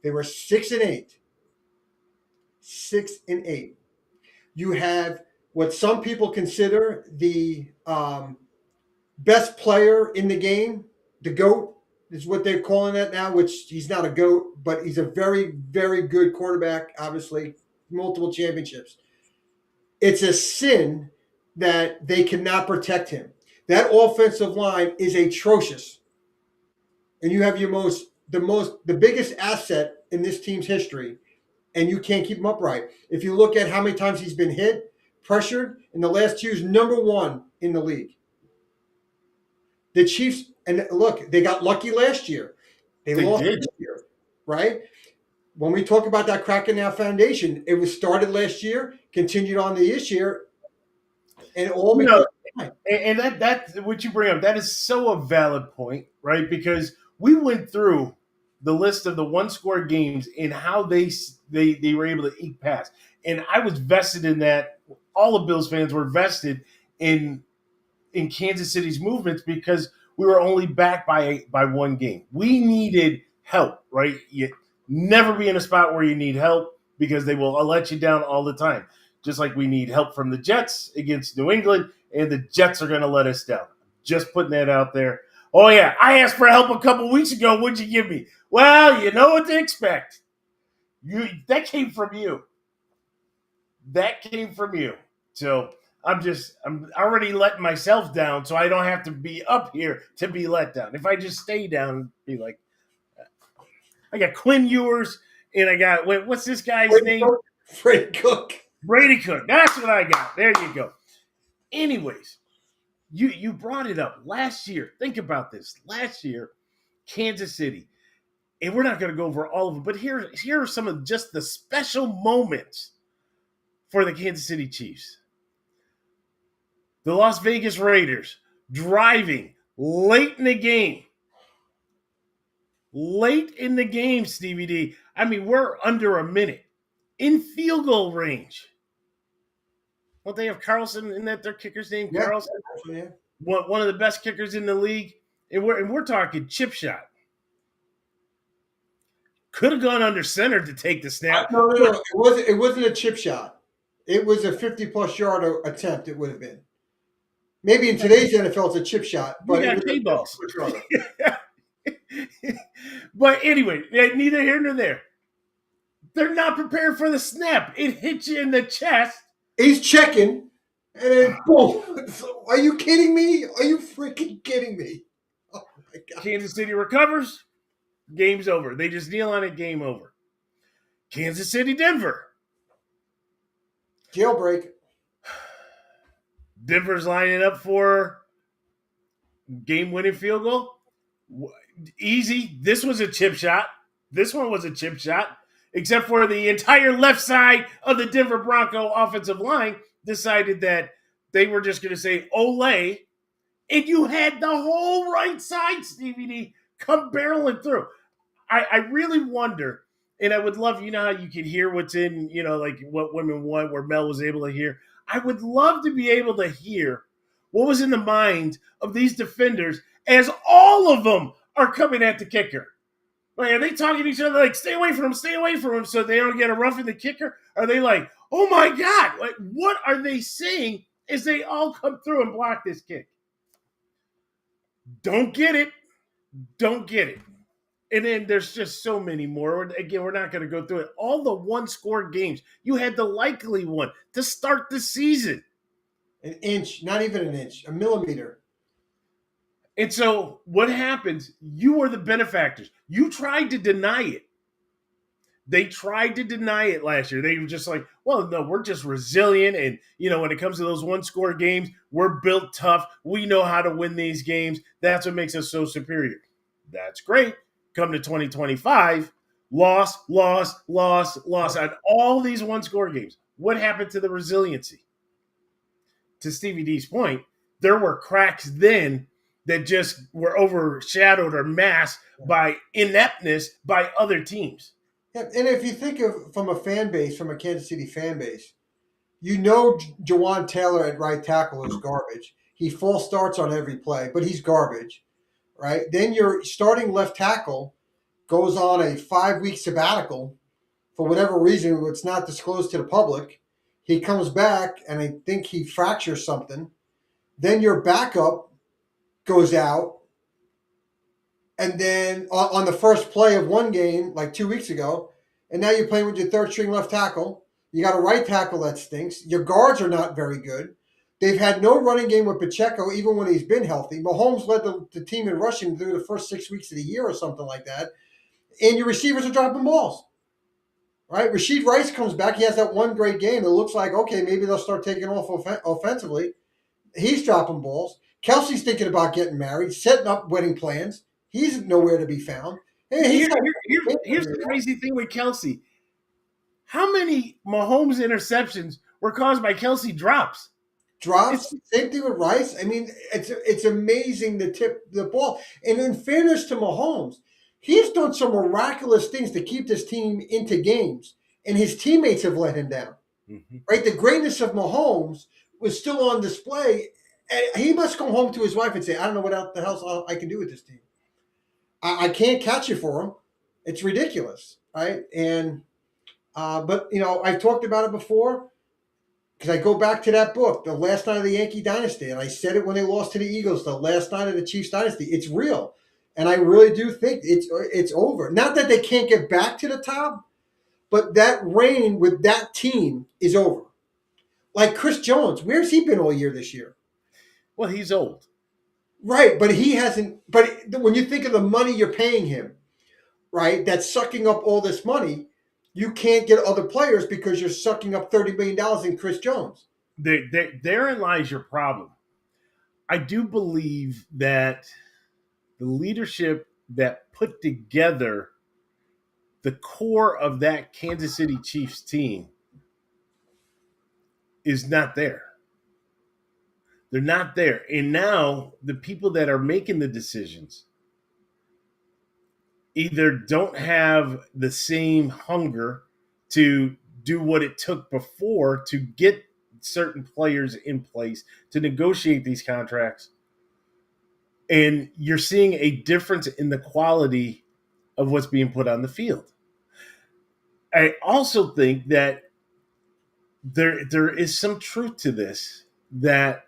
They were 6-8. 6-8. You have what some people consider the best player in the game, the GOAT is what they're calling it now, which he's not a GOAT, but he's a very, very good quarterback, obviously, multiple championships. It's a sin that they cannot protect him. That offensive line is atrocious. And you have the biggest asset in this team's history, and you can't keep him upright. If you look at how many times he's been hit, pressured, in the last 2 years, number 1 in the league. The Chiefs, and look, they got lucky last year. They lost this year, right? When we talk about that crack in our foundation, it was started last year, continued on this year, and it all became fine. And that what you bring up, that is so a valid point, right? Because we went through the list of the one-score games and how they were able to eke past. And I was vested in that. All of Bills fans were vested in Kansas City's movements because we were only back by one game. We needed help, right? You never be in a spot where you need help because they will let you down all the time. Just like we need help from the Jets against New England, and the Jets are going to let us down. Just putting that out there. Oh, yeah, I asked for help a couple weeks ago. What'd you give me? Well, you know what to expect. That came from you. That came from you. So I'm already letting myself down so I don't have to be up here to be let down. If I just stay down, be like, I got Quinn Ewers and I got, what's this guy's name? Brady Cook. Brady Cook. That's what I got. There you go. Anyways, you brought it up last year. Think about this. Last year, Kansas City. And we're not going to go over all of them, but here are some of just the special moments for the Kansas City Chiefs. The Las Vegas Raiders driving late in the game. Late in the game, Stevie D. I mean, we're under a minute. In field goal range. Don't they have Carlson? Isn't that their kicker's name? Yeah. Carlson? Yeah. One of the best kickers in the league. And we're talking chip shot. Could have gone under center to take the snap. No. It wasn't a chip shot. It was a 50-plus yard attempt. It would have been. Maybe in today's NFL, it's a chip shot. But got K-balls. But anyway, neither here nor there. They're not prepared for the snap. It hits you in the chest. He's checking, and then boom. Are you kidding me? Are you freaking kidding me? Oh, my God. Kansas City recovers. Game's over. They just kneel on it. Game over. Kansas City, Denver. Jailbreak. Denver's lining up for game-winning field goal. Easy. This was a chip shot. This one was a chip shot. Except for the entire left side of the Denver Bronco offensive line decided that they were just going to say, Olay. And you had the whole right side, Stevie D, come barreling through. I really wonder, and I would love, you know how you can hear what's in, like what women want, where Mel was able to hear. I would love to be able to hear what was in the mind of these defenders as all of them are coming at the kicker. Like, are they talking to each other like, stay away from him, so they don't get a rough in the kicker? Are they like, oh my God, like, what are they saying as they all come through and block this kick? Don't get it. don't get it. And then there's just so many more. Again, we're not going to go through it. All the one-score games, you had the likely one to start the season. An inch, not even an inch, a millimeter. And so what happens? You were the benefactors. You tried to deny it. They tried to deny it last year. They were just like, well, no, we're just resilient. And, when it comes to those one-score games, we're built tough. We know how to win these games. That's what makes us so superior. That's great. Come to 2025, loss on all these one-score games. What happened to the resiliency? To Stevie D's point, there were cracks then that just were overshadowed or masked by ineptness by other teams. Yeah, and if you think of from a Kansas City fan base, Jawan Taylor at right tackle is garbage. He false starts on every play, but he's garbage, right? Then your starting left tackle goes on a 5-week sabbatical for whatever reason, it's not disclosed to the public. He comes back, and I think he fractures something. Then your backup goes out, and then on the first play of one game, like 2 weeks ago, and now you're playing with your third-string left tackle. You got a right tackle that stinks. Your guards are not very good. They've had no running game with Pacheco, even when he's been healthy. Mahomes led the team in rushing through the first 6 weeks of the year or something like that. And your receivers are dropping balls. Right? Rashid Rice comes back. He has that one great game. It looks like, okay, maybe they'll start taking off offensively. He's dropping balls. Kelsey's thinking about getting married, setting up wedding plans. He's nowhere to be found. Here's the crazy thing with Kelsey. How many Mahomes interceptions were caused by Kelsey drops? Same thing with Rice. I mean, it's amazing to tip the ball. And in fairness to Mahomes, he's done some miraculous things to keep this team into games, and his teammates have let him down. Mm-hmm. Right? The greatness of Mahomes was still on display, and he must go home to his wife and say, I don't know what the hell I can do with this team. I can't catch you for him. It's ridiculous, right? And but I've talked about it before because I go back to that book, The Last Night of the Yankee Dynasty, and I said it when they lost to the Eagles, the last night of the Chiefs dynasty. It's real, and I really do think it's over. Not that they can't get back to the top, but that reign with that team is over. Like Chris Jones, where's he been all year this year? Well, he's old. Right, but he hasn't. But when you think of the money you're paying him, right, that's sucking up all this money, you can't get other players because you're sucking up $30 million in Chris Jones. Therein lies your problem. I do believe that the leadership that put together the core of that Kansas City Chiefs team is not there. They're not there. And now the people that are making the decisions either don't have the same hunger to do what it took before to get certain players in place to negotiate these contracts. And you're seeing a difference in the quality of what's being put on the field. I also think that there is some truth to this, that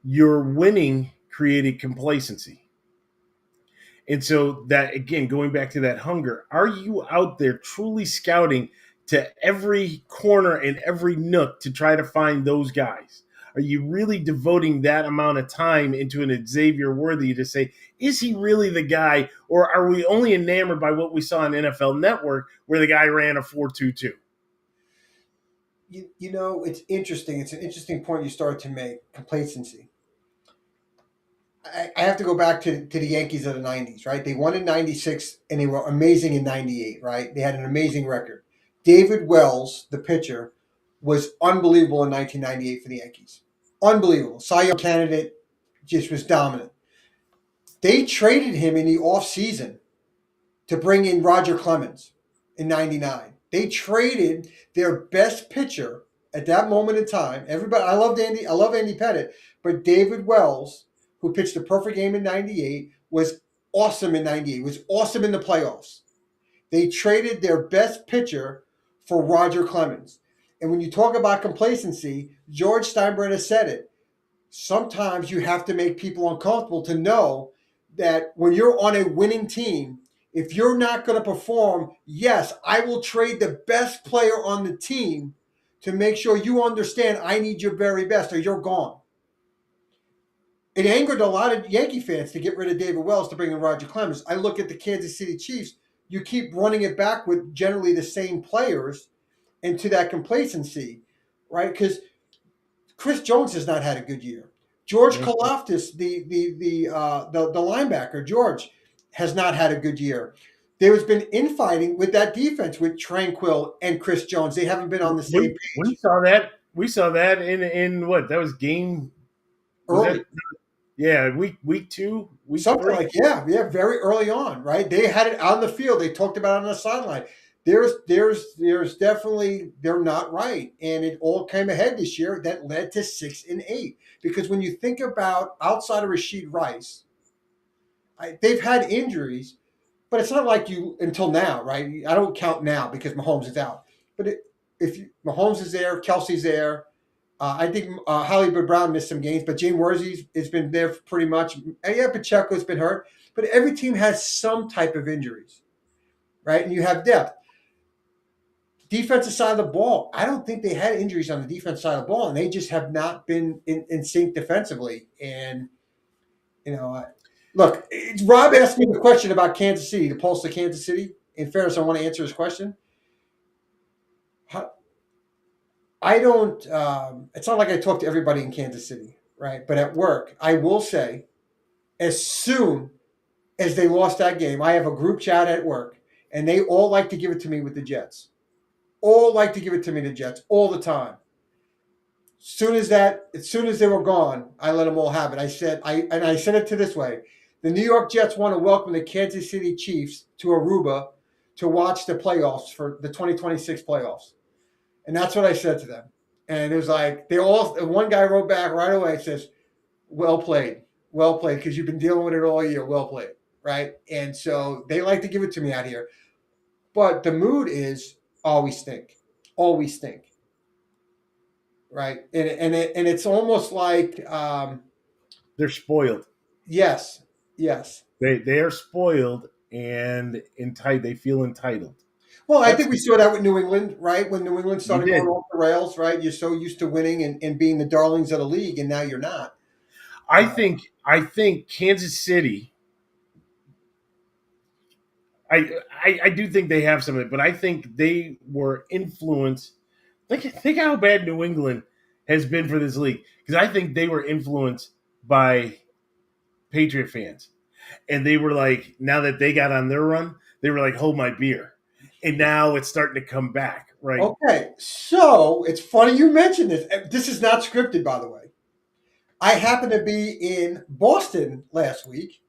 your winning created complacency. And so that, again, going back to that hunger, are you out there truly scouting to every corner and every nook to try to find those guys? Are you really devoting that amount of time into an Xavier Worthy to say, is he really the guy? Or are we only enamored by what we saw on NFL Network where the guy ran a 4.22? It's interesting. It's an interesting point you started to make, complacency. I have to go back to the Yankees of the 90s, right? They won in 96, and they were amazing in 98, right? They had an amazing record. David Wells, the pitcher, was unbelievable in 1998 for the Yankees. Unbelievable. Cy Young candidate, just was dominant. They traded him in the offseason to bring in Roger Clemens in 99. They traded their best pitcher at that moment in time. Everybody, I love Andy Pettit, but David Wells, who pitched a perfect game in 98, was awesome in 98, was awesome in the playoffs. They traded their best pitcher for Roger Clemens. And when you talk about complacency, George Steinbrenner said it. Sometimes you have to make people uncomfortable to know that when you're on a winning team, if you're not going to perform, yes, I will trade the best player on the team to make sure you understand I need your very best or you're gone. It angered a lot of Yankee fans to get rid of David Wells to bring in Roger Clemens. I look at the Kansas City Chiefs. You keep running it back with generally the same players into that complacency, right? Because Chris Jones has not had a good year. George Kalafdis, the linebacker, George, has not had a good year. There's been infighting with that defense with Tranquil and Chris Jones. They haven't been on the same We page saw that. We saw that in what? That was game. Was early. that? Yeah, week 2, week Something 3. like very early on, right? They had it on the field. They talked about it on the sideline. There's definitely they're not right, and it all came ahead this year. That led to 6-8 because when you think about outside of Rashid Rice, they've had injuries, but it's not like you until now, right? I don't count now because Mahomes is out, but if Mahomes is there, Kelsey's there. I think Hollywood Brown missed some games, but James Worthy has been there pretty much. Yeah, Pacheco's been hurt, but every team has some type of injuries, right? And you have depth. Defensive side of the ball, I don't think they had injuries on the defense side of the ball, and they just have not been in sync defensively. And look, Rob asked me the question about Kansas City, the pulse of Kansas City. In fairness, I want to answer his question. I don't. It's not like I talk to everybody in Kansas City, right? But at work, I will say, as soon as they lost that game, I have a group chat at work, and they all like to give it to me with the Jets. All like to give it to me, the Jets, all the time. As soon as they were gone, I let them all have it. I said it to this way: the New York Jets want to welcome the Kansas City Chiefs to Aruba to watch the playoffs for the 2026 playoffs. And that's what I said to them. And it was like one guy wrote back right away, says, well played, because you've been dealing with it all year. Well played, right? And so they like to give it to me out here. But the mood is always stink, right? And it's almost like They're spoiled. yes. They are spoiled and entitled. They feel entitled. Well, I think we saw that with New England, right? When New England started did. going off the rails, right? You're so used to winning and being the darlings of the league, and now you're not. I think Kansas City. I do think they have some of it, but I think they were influenced. Think how bad New England has been for this league, because I think they were influenced by Patriot fans, and they were like, now that they got on their run, they were like, hold my beer, and now it's starting to come back, right? Okay, so it's funny you mentioned this. This is not scripted, by the way. I happened to be in Boston last week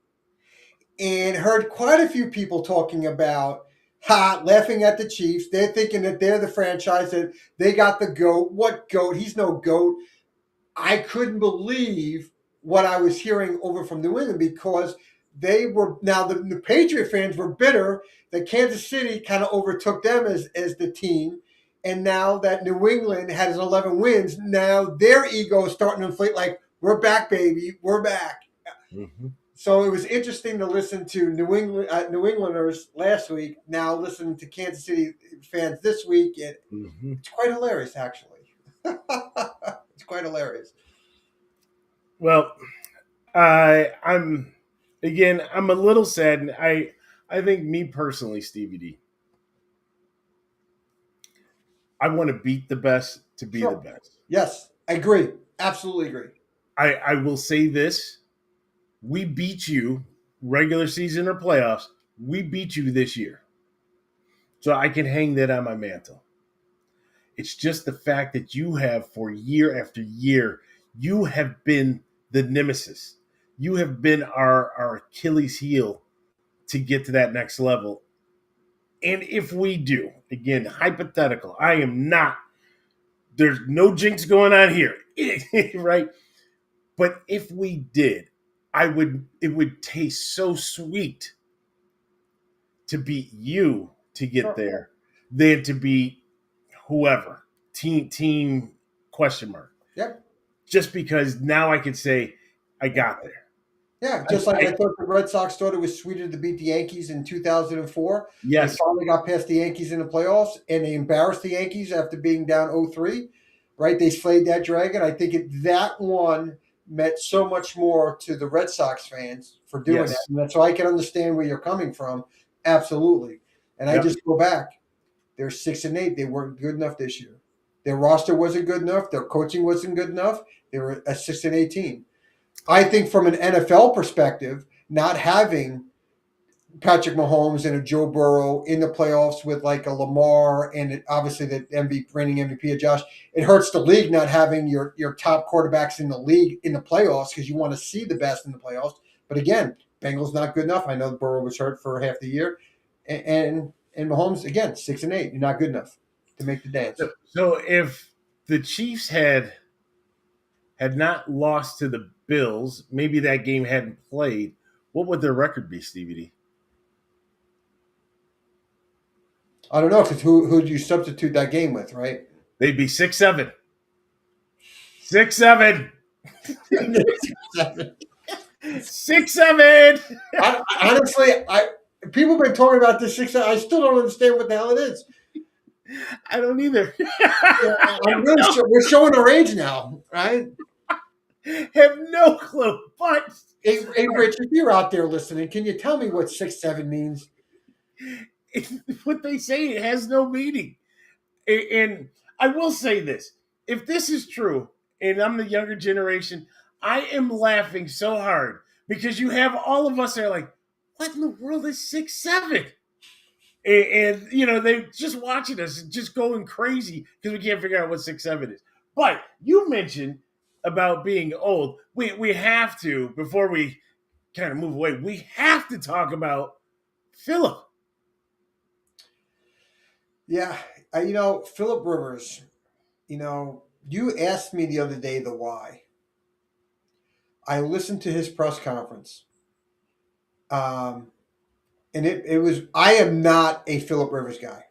and heard quite a few people talking about laughing at the Chiefs. They're thinking that they're the franchise, that they got the GOAT. What GOAT? He's no GOAT. I couldn't believe what I was hearing over from New England because they were now the Patriot fans were bitter that Kansas City kind of overtook them as the team. And now that New England has 11 wins, now their ego is starting to inflate like, we're back, baby. We're back. Mm-hmm. So it was interesting to listen to New Englanders last week, now listening to Kansas City fans this week. It's quite hilarious, actually. It's quite hilarious. Well, I'm a little saddened. I think me personally, Stevie D, I want to beat the best to be the best. Yes, I agree. Absolutely agree. I will say this. We beat you, regular season or playoffs, we beat you this year. So I can hang that on my mantle. It's just the fact that you have, for year after year, you have been the nemesis. You have been our Achilles heel to get to that next level. And if we do, again, hypothetical, I am not, there's no jinx going on here, right? But if we did, it would taste so sweet to beat you to get there than to beat whoever, team question mark. Yep. Just because now I could say I got there. Yeah, just like I I thought the Red Sox thought it was sweeter to beat the Yankees in 2004. They yes, finally got past the Yankees in the playoffs, and they embarrassed the Yankees after being down 0-3. Right? They slayed that dragon. I think that one meant so much more to the Red Sox fans for doing that. yes, And so I can understand where you're coming from. Absolutely. And I yep. just go back. They're 6-8. They weren't good enough this year. Their roster wasn't good enough. Their coaching wasn't good enough. They were a 6-8 team. I think from an NFL perspective, not having Patrick Mahomes and a Joe Burrow in the playoffs with like a Lamar and obviously the reigning MVP of Josh, it hurts the league not having your top quarterbacks in the league in the playoffs because you want to see the best in the playoffs. But again, Bengals not good enough. I know Burrow was hurt for half the year, and Mahomes again 6-8. You're not good enough to make the dance. So if the Chiefs had not lost to the Bills, maybe that game hadn't played, what would their record be, Stevie D? I don't know because who do you substitute that game with, right? They'd be 6-7. 6-7. 6-7. Honestly, people have been talking about this 6. I still don't understand what the hell it is. I don't either. I'm really sure we're showing our age now, right? Have no clue. But Hey, Rich, if you're out there listening, can you tell me what 6-7 means? what they say, it has no meaning. And I will say this: if this is true, and I'm the younger generation, I am laughing so hard because you have all of us that are like, "What in the world is 6-7?" And they just watching us, just going crazy because we can't figure out what 6-7 is. But you mentioned about being old. We have to, before we kind of move away, we have to talk about Philip. Yeah, Philip Rivers. You asked me the other day the why. I listened to his press conference, um, and it was. I am not a Philip Rivers guy.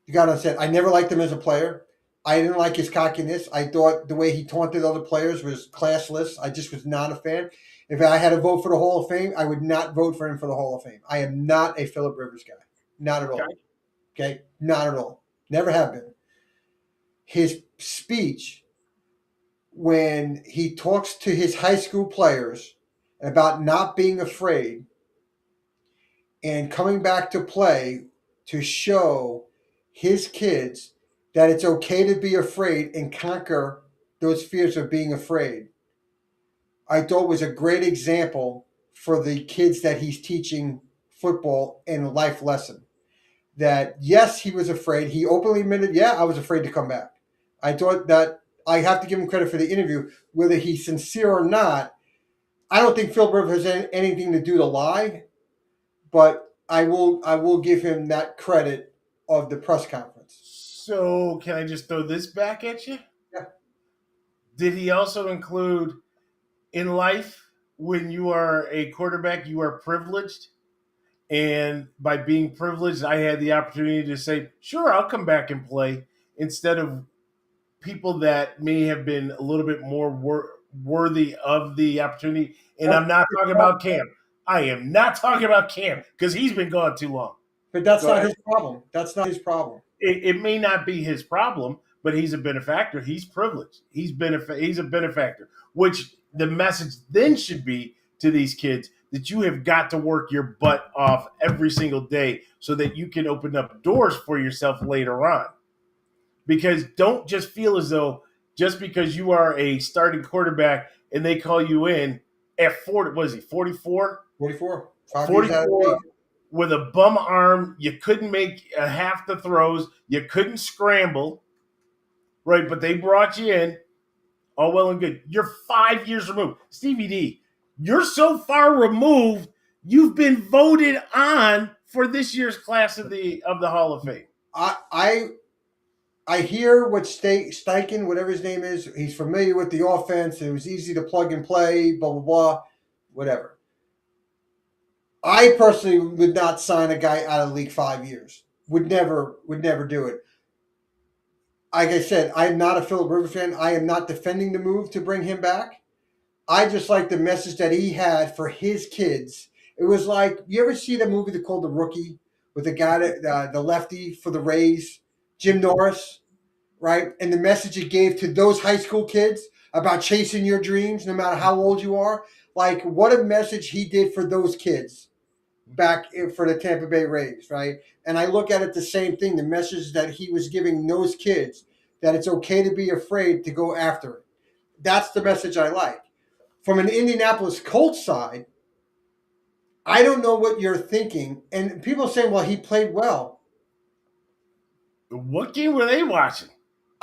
You got to understand. I never liked him as a player. I didn't like his cockiness. I thought the way he taunted other players was classless. I just was not a fan. If I had to vote for the Hall of Fame, I would not vote for him for the Hall of Fame. I am not a Philip Rivers guy. Not at all. Okay? Not at all. Never have been. His speech when he talks to his high school players about not being afraid and coming back to play to show his kids that it's okay to be afraid and conquer those fears of being afraid, I thought was a great example for the kids that he's teaching football and a life lesson. That yes, he was afraid. He openly admitted, yeah, I was afraid to come back. I thought that I have to give him credit for the interview, whether he's sincere or not. I don't think Phil Rivers has anything to do to lie, but I will give him that credit of the press conference. So can I just throw this back at you? Yeah. Did he also include in life when you are a quarterback, you are privileged? And by being privileged, I had the opportunity to say, sure, I'll come back and play instead of people that may have been a little bit more worthy of the opportunity. And I'm not talking about Cam. I am not talking about Cam because he's been gone too long. But that's Go not ahead. his problem. That's not his problem. It may not be his problem, but he's a benefactor. He's privileged. He's a benefactor, which the message then should be to these kids that you have got to work your butt off every single day so that you can open up doors for yourself later on. Because don't just feel as though just because you are a starting quarterback and they call you in at 40, what is he, 44? 44. 5 years out of the 44 league. with a bum arm. You couldn't make half the throws. You couldn't scramble, right? But they brought you in. All well and good. You're 5 years removed. Stevie D, you're so far removed, you've been voted on for this year's class of the Hall of Fame. I hear what Steichen, whatever his name is, he's familiar with the offense. It was easy to plug and play, blah, blah, blah, whatever. I personally would not sign a guy out of the league 5 years. Would never do it. Like I said, I'm not a Philip Rivers fan. I am not defending the move to bring him back. I just like the message that he had for his kids. It was like, you ever see that movie that called The Rookie with the guy that the lefty for the Rays, Jim Norris, right? And the message it gave to those high school kids about chasing your dreams, no matter how old you are. Like, what a message he did for those kids for the Tampa Bay Rays, right? And I look at it the same thing. The message that he was giving those kids, that it's okay to be afraid to go after it. That's the message I like. From an Indianapolis Colts side, I don't know what you're thinking. And people are saying, well, he played well. What game were they watching?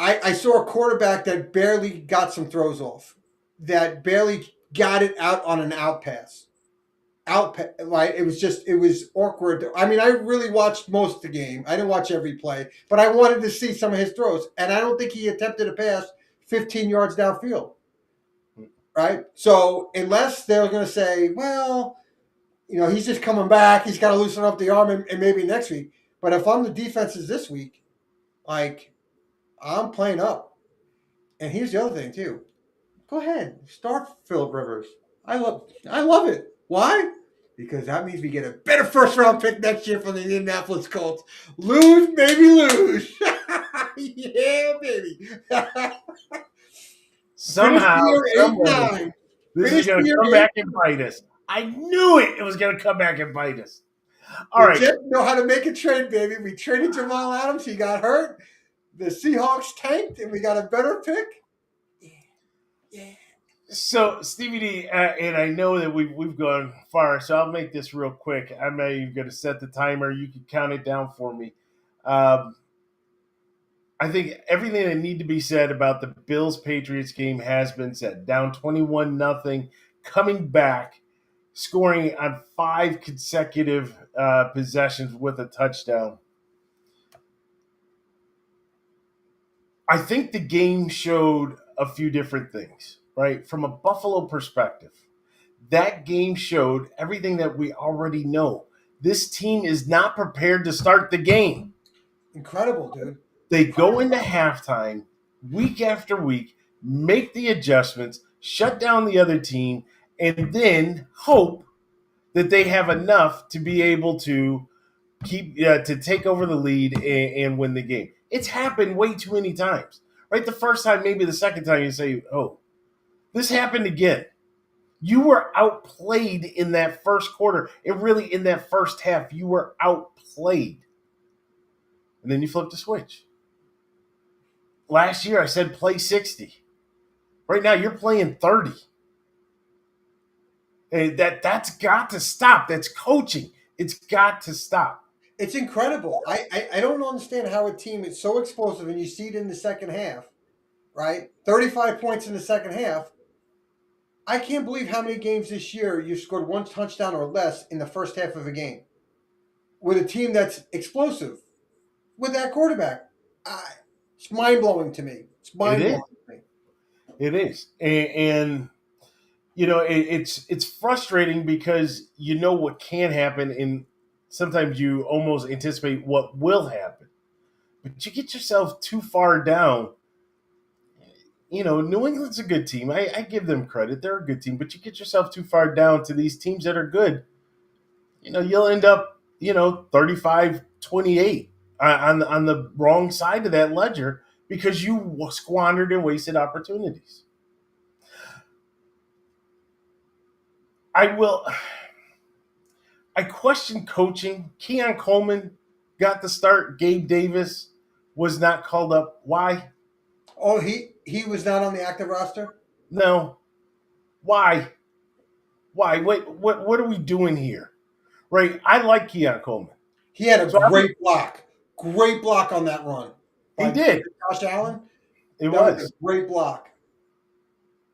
I saw a quarterback that barely got some throws off, that barely got it out on an out pass. Right? It was awkward. I mean, I really watched most of the game. I didn't watch every play, but I wanted to see some of his throws. And I don't think he attempted a pass 15 yards downfield. Right? So unless they're going to say, well, he's just coming back. He's got to loosen up the arm and maybe next week. But if I'm the defenses this week, like, I'm playing up. And here's the other thing too. Go ahead, start Phillip Rivers. I love it. Why? Because that means we get a better first round pick next year from the Indianapolis Colts. Lose, baby, lose. Yeah, baby. Somehow, some way, 8-9. this is going to come back and bite us. I knew it was going to come back and bite us. All right. The Jets know how to make a trade, baby. We traded Jamal Adams. He got hurt. The Seahawks tanked, and we got a better pick. Yeah. So, Stevie D, and I know that we've gone far, so I'll make this real quick. I'm not even going to set the timer. You can count it down for me. I think everything that need to be said about the Bills-Patriots game has been said. Down 21-0, coming back, scoring on 5 consecutive possessions with a touchdown. I think the game showed a few different things, right? From a Buffalo perspective, that game showed everything that we already know. This team is not prepared to start the game. Incredible, dude. They go into halftime week after week, make the adjustments, shut down the other team, and then hope that they have enough to be able to to take over the lead and win the game. It's happened way too many times, right? The first time, maybe the second time, you say, "Oh, this happened again." You were outplayed in that first quarter, and really in that first half, you were outplayed, and then you flipped the switch. Last year, I said play 60. Right now, you're playing 30. And that's got to stop. That's coaching. It's got to stop. It's incredible. I don't understand how a team is so explosive, and you see it in the second half, right? 35 points in the second half. I can't believe how many games this year you scored 1 touchdown or less in the first half of a game with a team that's explosive with that quarterback. It's mind-blowing to me. It's mind-blowing to me. It is. And it's frustrating because you know what can happen, and sometimes you almost anticipate what will happen. But you get yourself too far down. New England's a good team. I give them credit. They're a good team. But you get yourself too far down to these teams that are good, you'll end up, 35-28 on the wrong side of that ledger because you squandered and wasted opportunities. I question coaching. Keon Coleman got the start. Gabe Davis was not called up. Why? Oh, he was not on the active roster? No. Why? Wait, what are we doing here? Right? I like Keon Coleman. He had a great block. Great block on that run. He did. Josh Allen? That was a great block.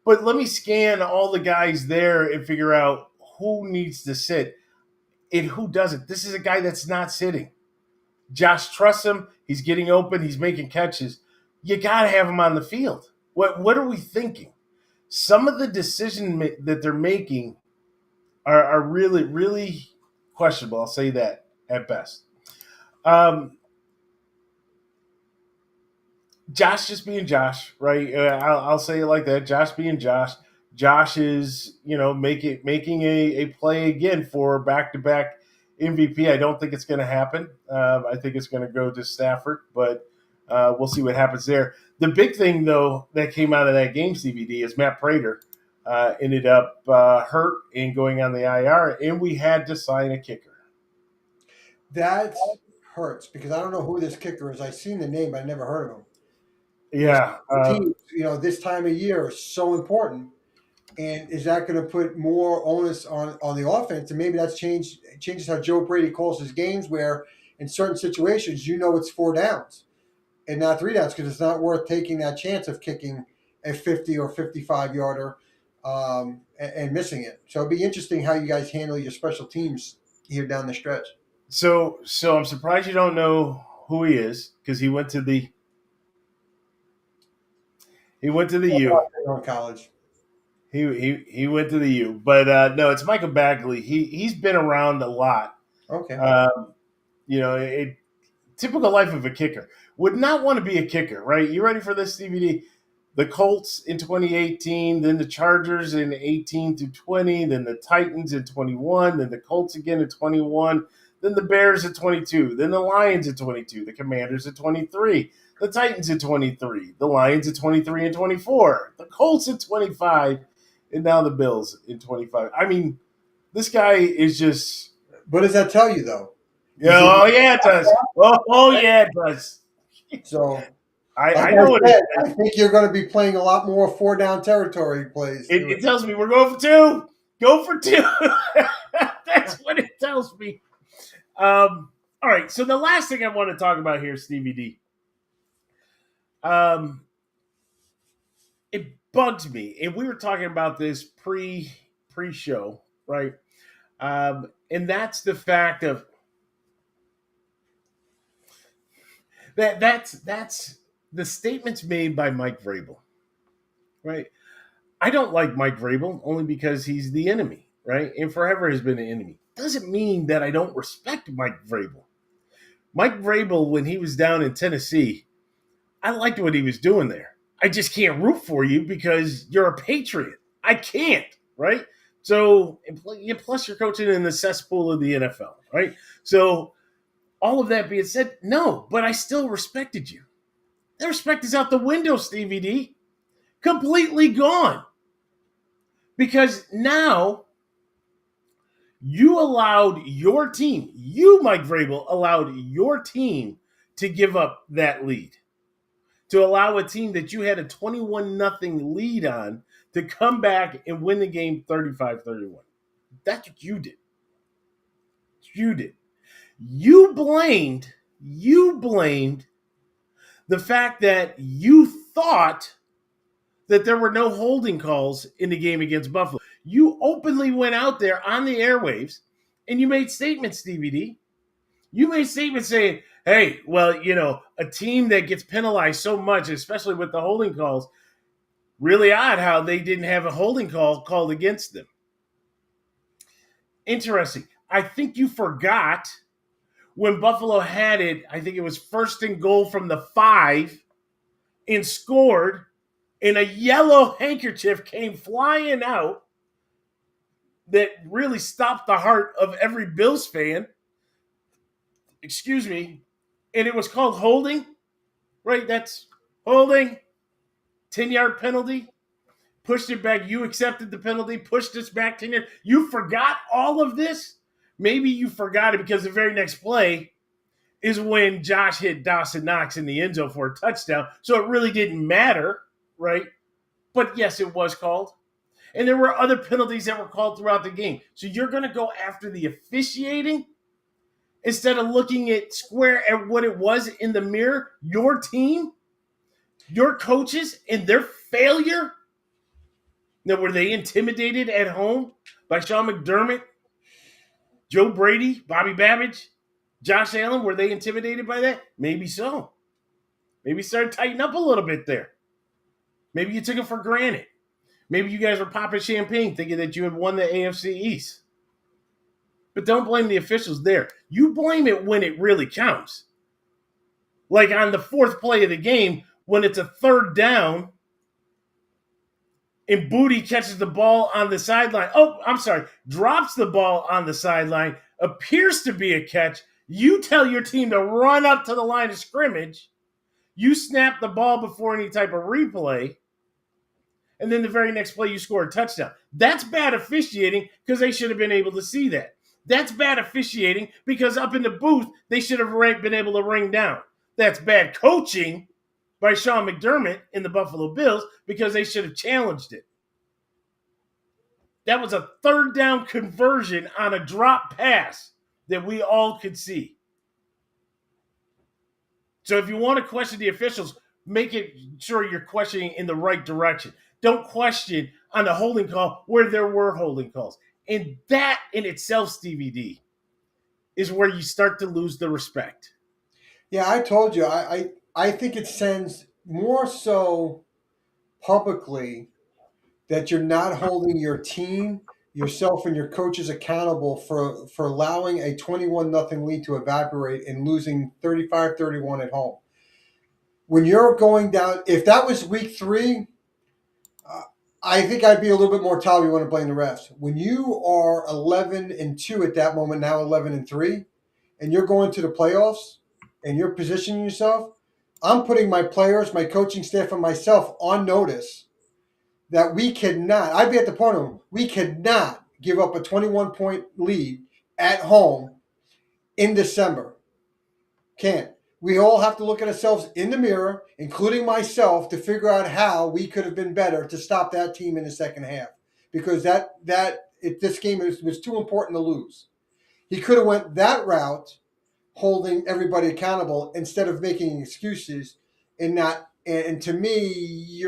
But let me scan all the guys there and figure out who needs to sit and who doesn't. This is a guy that's not sitting. Josh trusts him. He's getting open. He's making catches. You got to have him on the field. What are we thinking? Some of the decisions that they're making are really, really questionable. I'll say that at best. Josh just being Josh, right? I'll say it like that. Josh being Josh. Josh is, making a play again for back-to-back MVP. I don't think it's going to happen. I think it's going to go to Stafford, but we'll see what happens there. The big thing, though, that came out of that game, CBD, is Matt Prater ended up hurt and going on the IR, and we had to sign a kicker. That hurts because I don't know who this kicker is. I've seen the name, but I never heard of him. Yeah. Teams, this time of year is so important. And is that going to put more onus on the offense? And maybe that's changes how Joe Brady calls his games, where in certain situations, it's 4 downs and not 3 downs because it's not worth taking that chance of kicking a 50 or 55 yarder and missing it. So it'd be interesting how you guys handle your special teams here down the stretch. So I'm surprised you don't know who he is because he went to the U. On college. He went to the U, but no, it's Michael Bagley. He's been around a lot. Okay. Typical life of a kicker. Would not want to be a kicker, right? You ready for this, DVD? The Colts in 2018, then the Chargers in 18 to 20, then the Titans in 21, then the Colts again in 21, then the Bears at 22, then the Lions at 22, the Commanders at 23, the Titans at 23, the Lions at 23 and 24, the Colts at 25, and now the Bills in 25. I mean, this guy is just. What does that tell you, though? Oh, yeah, it does. Oh, yeah, it does. So I know what it is. I think you're going to be playing a lot more 4-down territory plays. It tells me we're going for 2. Go for 2. That's what it tells me. All right, so the last thing I want to talk about here, Stevie D. It bugs me, and we were talking about this pre-show, right? And that's the fact of that's the statements made by Mike Vrabel, right? I don't like Mike Vrabel only because he's the enemy, right? And forever has been an enemy. Doesn't mean that I don't respect Mike Vrabel. Mike Vrabel, when he was down in Tennessee, I liked what he was doing there. I just can't root for you because you're a Patriot. I can't, right? So, plus you're coaching in the cesspool of the NFL, right? So, all of that being said, no, but I still respected you. That respect is out the window, Stevie D. Completely gone. Because now you allowed your team, Mike Vrabel, allowed your team to give up that lead. To allow a team that you had a 21-0 lead on to come back and win the game 35-31. That's what you did. You did. You blamed the fact that you thought that there were no holding calls in the game against Buffalo. You openly went out there on the airwaves and you made statements, Stevie D. You made statements saying, hey, well, a team that gets penalized so much, especially with the holding calls, really odd how they didn't have a holding call called against them. Interesting. I think you forgot when Buffalo had it, I think it was 1st and goal from the 5 and scored, and a yellow handkerchief came flying out that really stopped the heart of every Bills fan. Excuse me. And it was called holding, right? That's holding, 10-yard penalty, pushed it back. You accepted the penalty, pushed us back 10 yards. You forgot all of this? Maybe you forgot it because the very next play is when Josh hit Dawson Knox in the end zone for a touchdown. So it really didn't matter, right? But yes, it was called. And there were other penalties that were called throughout the game. So you're going to go after the officiating instead of looking at square at what it was in the mirror, your team, your coaches, and their failure. Now, were they intimidated at home by Sean McDermott, Joe Brady, Bobby Babbage, Josh Allen? Were they intimidated by that? Maybe so. Maybe started tightening up a little bit there. Maybe you took it for granted. Maybe you guys were popping champagne thinking that you had won the AFC East. But don't blame the officials there. You blame it when it really counts. Like on the 4th play of the game, when it's a 3rd down and Booty catches the ball on the sideline. Oh, I'm sorry, drops the ball on the sideline, appears to be a catch. You tell your team to run up to the line of scrimmage. You snap the ball before any type of replay. And then the very next play, you score a touchdown. That's bad officiating because they should have been able to see that. That's bad officiating because up in the booth, they should have been able to ring down. That's bad coaching by Sean McDermott in the Buffalo Bills because they should have challenged it. That was a third down conversion on a drop pass that we all could see. So if you want to question the officials, make it sure you're questioning in the right direction. Don't question on the holding call where there were holding calls. And that in itself, Stevie D, is where you start to lose the respect. Yeah, I told you. I think it sends more so publicly that you're not holding your team, yourself, and your coaches accountable for allowing a 21-0 lead to evaporate and losing 35-31 at home. When you're going down, if that was week 3, I think I'd be a little bit more tolerant. You want to blame the refs. When you are 11-2 at that moment, now 11-3, and you're going to the playoffs and you're positioning yourself, I'm putting my players, my coaching staff, and myself on notice that we cannot, I'd be at the point of, we cannot give up a 21-point lead at home in December. Can't. We all have to look at ourselves in the mirror, including myself, to figure out how we could have been better to stop that team in the second half. Because this game was too important to lose. He could have went that route, holding everybody accountable instead of making excuses and not. And to me,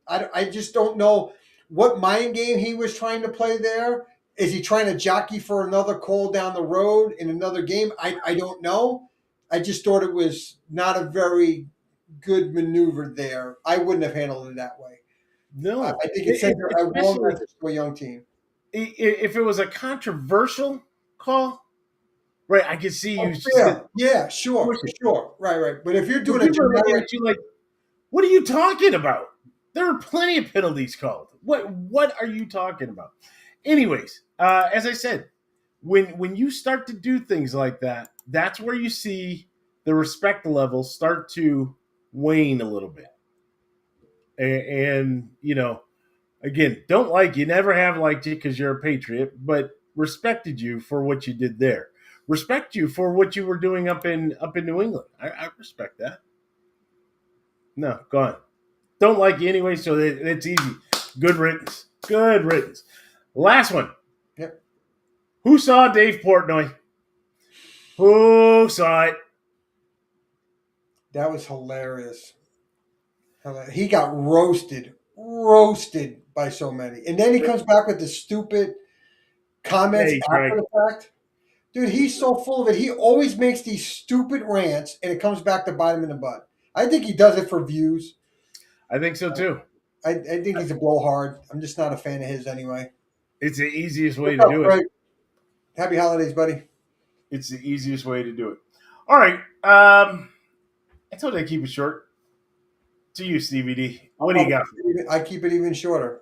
I just don't know what mind game he was trying to play there. Is he trying to jockey for another call down the road in another game? I don't know. I just thought it was not a very good maneuver there. I wouldn't have handled it that way. No. I think it sent a wrong message to a young team. If it was a controversial call, right, I could see you. Yeah, sure. Right. But if you're doing people are looking at you like, what are you talking about? There are plenty of penalties called. What are you talking about? Anyways, as I said, when you start to do things like that, that's where you see the respect levels start to wane a little bit. And you know, again, don't like you, never have liked you because you're a patriot, but respected you for what you did there. Respect you for what you were doing up in New England. I respect that. No, gone. Don't like you anyway, so it's easy. Good riddance. Good riddance. Last one. Yep. Who saw Dave Portnoy? Who saw it? That was hilarious. He got roasted by so many. And then he comes back with the stupid comments after the fact. Dude, he's so full of it. He always makes these stupid rants, and it comes back to bite him in the butt. I think he does it for views. I think so, too. I think he's a blowhard. I'm just not a fan of his anyway. It's the easiest way to do it. Happy holidays, buddy. It's the easiest way to do it. All right. I told you I'd keep it short. To you, Stevie D. What do you got? I keep it even shorter.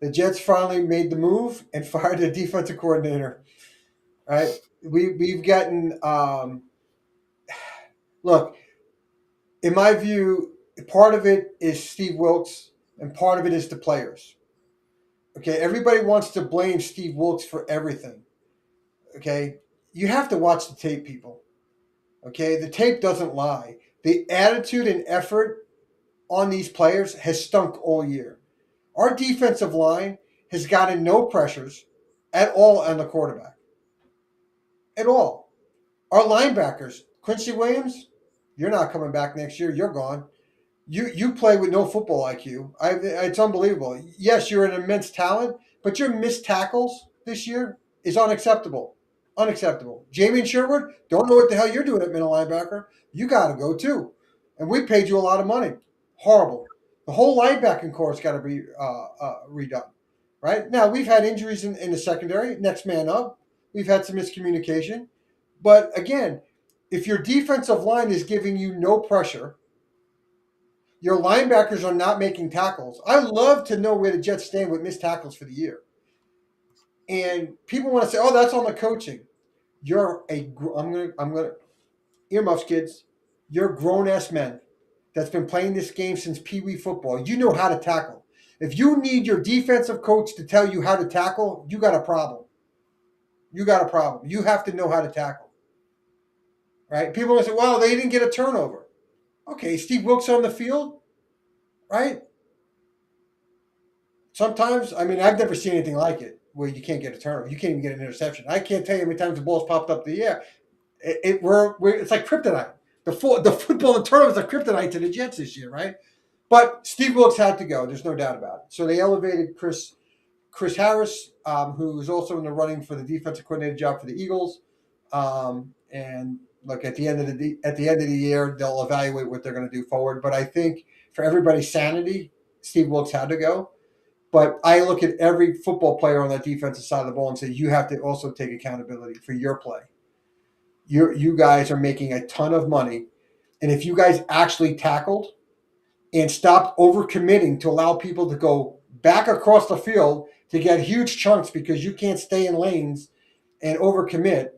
The Jets finally made the move and fired the defensive coordinator. All right. We've gotten look, in my view, part of it is Steve Wilkes and part of it is the players. Okay, everybody wants to blame Steve Wilkes for everything. Okay, you have to watch the tape, people. Okay, the tape doesn't lie. The attitude and effort on these players has stunk all year. Our defensive line has gotten no pressures at all on the quarterback. At all. Our linebackers, Quincy Williams, you're not coming back next year. You're gone. You play with no football IQ. It's unbelievable. Yes, you're an immense talent, but your missed tackles this year is unacceptable. Unacceptable. Jamie Sherwood, don't know what the hell you're doing at middle linebacker. You got to go too. And we paid you a lot of money. Horrible. The whole linebacking core has got to be redone. Right? Now, we've had injuries in the secondary. Next man up. We've had some miscommunication. But again, if your defensive line is giving you no pressure, Your linebackers are not making tackles. I love to know where the Jets stand with missed tackles for the year. And people want to say, "Oh, that's on the coaching." I'm gonna earmuffs, kids. You're grown ass men that's been playing this game since Pee Wee football. You know how to tackle. If you need your defensive coach to tell you how to tackle, you got a problem. You got a problem. You have to know how to tackle. Right? People will say, "Well, they didn't get a turnover." Okay, Steve Wilkes on the field, right? Sometimes, I mean, I've never seen anything like it where you can't get a turnover. You can't even get an interception. I can't tell you how many times the ball's popped up in the air. It's like kryptonite. The football and turnovers are kryptonite to the Jets this year, right? But Steve Wilkes had to go. There's no doubt about it. So they elevated Chris Harris, who is also in the running for the defensive coordinator job for the Eagles. And look, at the end of the year, they'll evaluate what they're going to do forward. But I think for everybody's sanity, Steve Wilkes had to go. But I look at every football player on that defensive side of the ball and say, you have to also take accountability for your play. You guys are making a ton of money. And if you guys actually tackled and stopped overcommitting to allow people to go back across the field to get huge chunks because you can't stay in lanes and overcommit,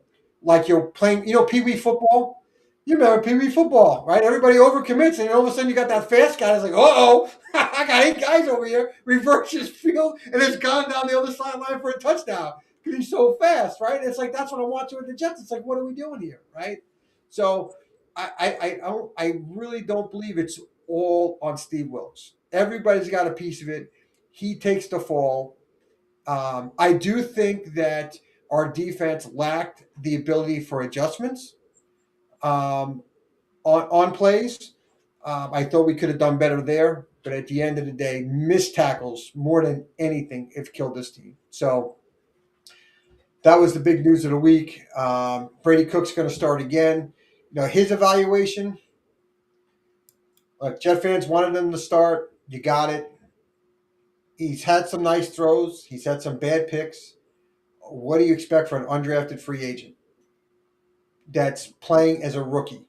like you're playing, Pee Wee football. You remember Pee Wee football, right? Everybody overcommits, and all of a sudden you got that fast guy that's like, uh-oh, I got 8 guys over here, reverses field, and it's gone down the other sideline for a touchdown because he's so fast, right? It's like, that's what I'm watching with the Jets. It's like, what are we doing here, right? So I really don't believe it's all on Steve Wilkes. Everybody's got a piece of it. He takes the fall. I do think that our defense lacked the ability for adjustments on plays. I thought we could have done better there, but at the end of the day, missed tackles more than anything have killed this team. So that was the big news of the week. Brady Cook's going to start again. His evaluation. Look, Jet fans wanted him to start. You got it. He's had some nice throws. He's had some bad picks. What do you expect for an undrafted free agent that's playing as a rookie?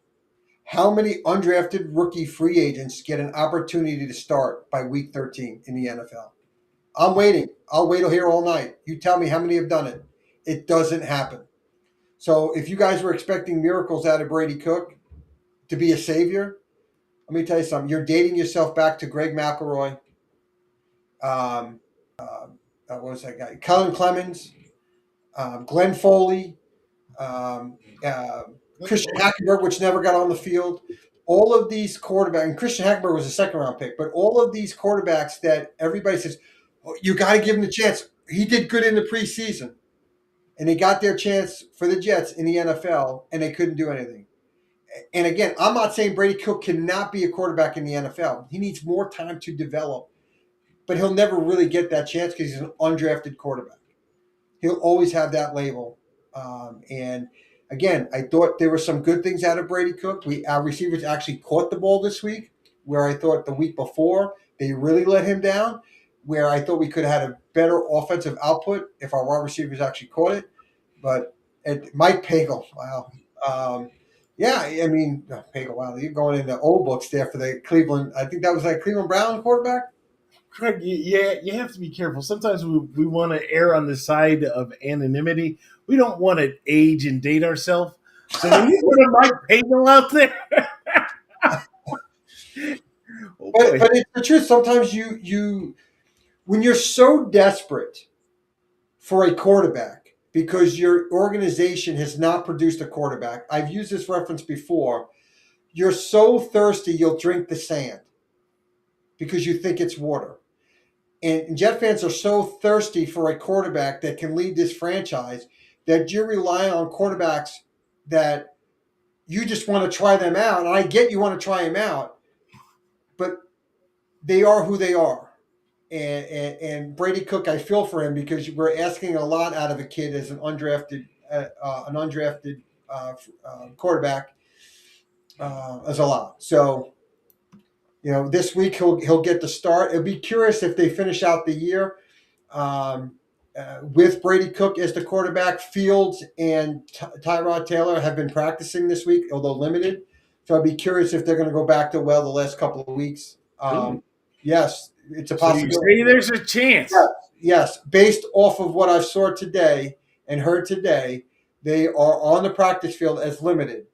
How many undrafted rookie free agents get an opportunity to start by week 13 in the NFL? I'm waiting. I'll wait here all night. You tell me how many have done it. It doesn't happen. So if you guys were expecting miracles out of Brady Cook to be a savior, let me tell you something. You're dating yourself back to Greg McElroy. What was that guy? Colin Clemens, Glenn Foley, Christian Hackenberg, which never got on the field. All of these quarterbacks, and Christian Hackenberg was a second-round pick, but all of these quarterbacks that everybody says, oh, you got to give him the chance. He did good in the preseason, and they got their chance for the Jets in the NFL, and they couldn't do anything. And again, I'm not saying Brady Cook cannot be a quarterback in the NFL. He needs more time to develop, but he'll never really get that chance because he's an undrafted quarterback. He'll always have that label. And again, I thought there were some good things out of Brady Cook. Our receivers actually caught the ball this week, where I thought the week before they really let him down, where I thought we could have had a better offensive output if our wide receivers actually caught it. But Mike Pagel, wow. Yeah, I mean, Pagel, wow, you're going into old books there for the Cleveland. I think that was like Cleveland Brown quarterback. Craig, you have to be careful. Sometimes we want to err on the side of anonymity. We don't want to age and date ourselves. So when you put a Mike Pagel out there, but it's the truth. Sometimes you when you're so desperate for a quarterback because your organization has not produced a quarterback. I've used this reference before. You're so thirsty you'll drink the sand because you think it's water. And Jet fans are so thirsty for a quarterback that can lead this franchise that you rely on quarterbacks that you just want to try them out. And I get you want to try them out, but they are who they are. And Brady Cook, I feel for him because we're asking a lot out of a kid as an undrafted quarterback as a lot. So, this week he'll get the start. It'll be curious if they finish out the year with Brady Cook as the quarterback. Fields and Tyrod Taylor have been practicing this week, although limited. So I'd be curious if they're going to go back to the last couple of weeks. Ooh. Yes, it's a So you possibility. say there's a chance. Yes, based off of what I saw today and heard today, they are on the practice field as limited.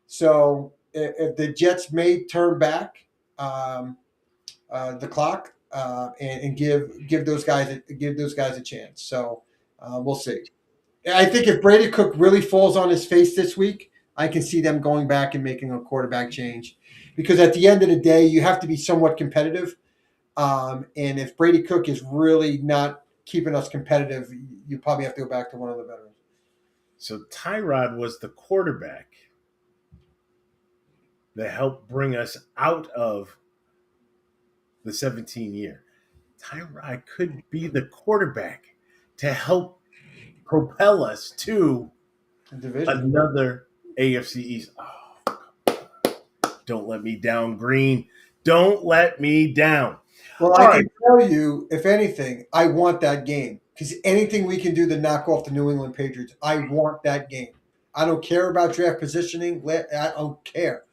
So if the Jets may turn back the clock and give those guys a chance. So we'll see. I think if Brady Cook really falls on his face this week, I can see them going back and making a quarterback change, because at the end of the day, you have to be somewhat competitive. And if Brady Cook is really not keeping us competitive, you probably have to go back to one of the veterans. So Tyrod was the quarterback that helped bring us out of the 17 year. Tyrod could be the quarterback to help propel us to The division. another AFC East. Oh, don't let me down, Green. Don't let me down. Well, All I right. can tell you, if anything, I want that game, because anything we can do to knock off the New England Patriots, I want that game. I don't care about draft positioning. I don't care.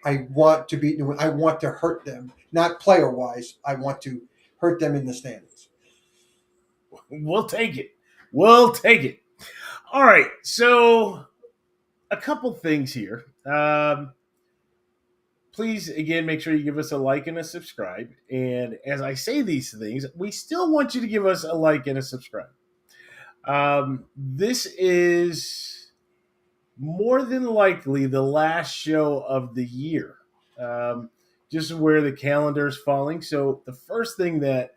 I want to beat New England. I want to hurt them, not player wise. I want to hurt them in the standings. We'll take it. We'll take it. All right. So, a couple things here. Please, again, make sure you give us a like and a subscribe. And as I say these things, we still want you to give us a like and a subscribe. This is more than likely the last show of the year, just where the calendar is falling. So, the first thing that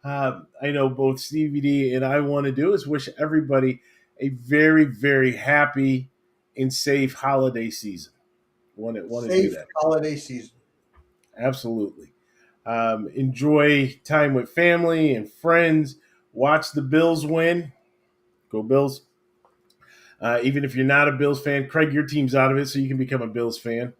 I know both Stevie D and I want to do is wish everybody a very, very happy and safe holiday season. Want to do Safe that. holiday season. Absolutely. Enjoy time with family and friends. Watch the Bills win. Go Bills. Even if you're not a Bills fan, Craig, your team's out of it, so you can become a Bills fan.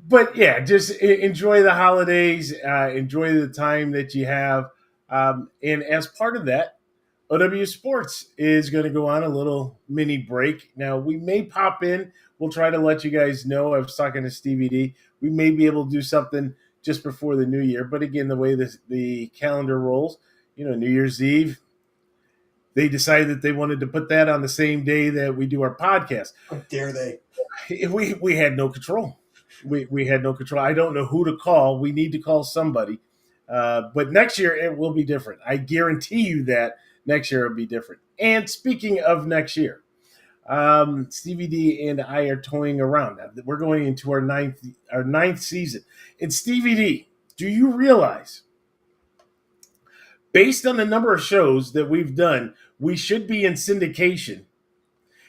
But yeah, just enjoy the holidays. Enjoy the time that you have. And as part of that, OW Sports is going to go on a little mini break. Now, we may pop in. We'll try to let you guys know. I was talking to Stevie D. We may be able to do something just before the new year. But again, the way the calendar rolls, New Year's Eve, they decided that they wanted to put that on the same day that we do our podcast. How dare they? We had no control. We had no control. I don't know who to call. We need to call somebody. But next year, it will be different. I guarantee you that next year will be different. And speaking of next year, Stevie D and I are toying around. We're going into our ninth season. And Stevie D, do you realize, based on the number of shows that we've done, we should be in syndication.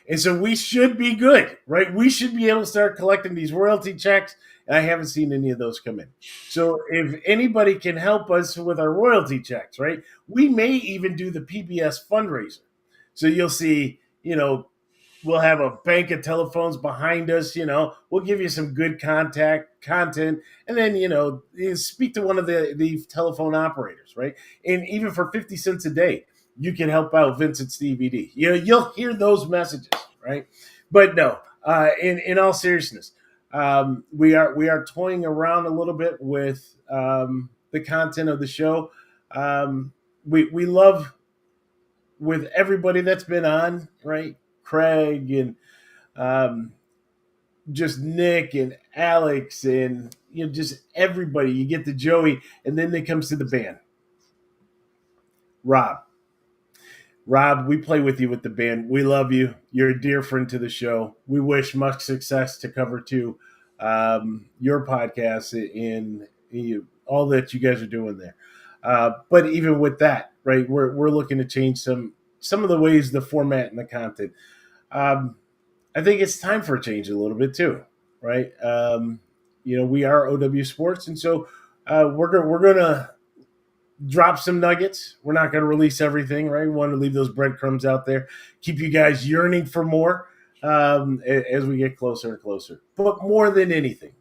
And so we should be good, right? We should be able to start collecting these royalty checks. And I haven't seen any of those come in. So if anybody can help us with our royalty checks, right? We may even do the PBS fundraiser. So you'll see, we'll have a bank of telephones behind us, we'll give you some good content. And then, you speak to one of the telephone operators, right? And even for 50 cents a day, you can help out Vincent Stevie D. You'll hear those messages, right? But no, in all seriousness, we are toying around a little bit with the content of the show. We love, with everybody that's been on, right? Craig and just Nick and Alex and just everybody. You get to Joey, and then it comes to the band. Rob, we play with you with the band. We love you. You're a dear friend to the show. We wish much success to Cover 2, your podcast, and all that you guys are doing there. But even with that, right, we're looking to change some of the ways, the format and the content. I think it's time for a change a little bit too, right? We are OW Sports, and so we're gonna drop some nuggets. We're not going to release everything, right? We want to leave those breadcrumbs out there, keep you guys yearning for more as we get closer and closer. But more than anything,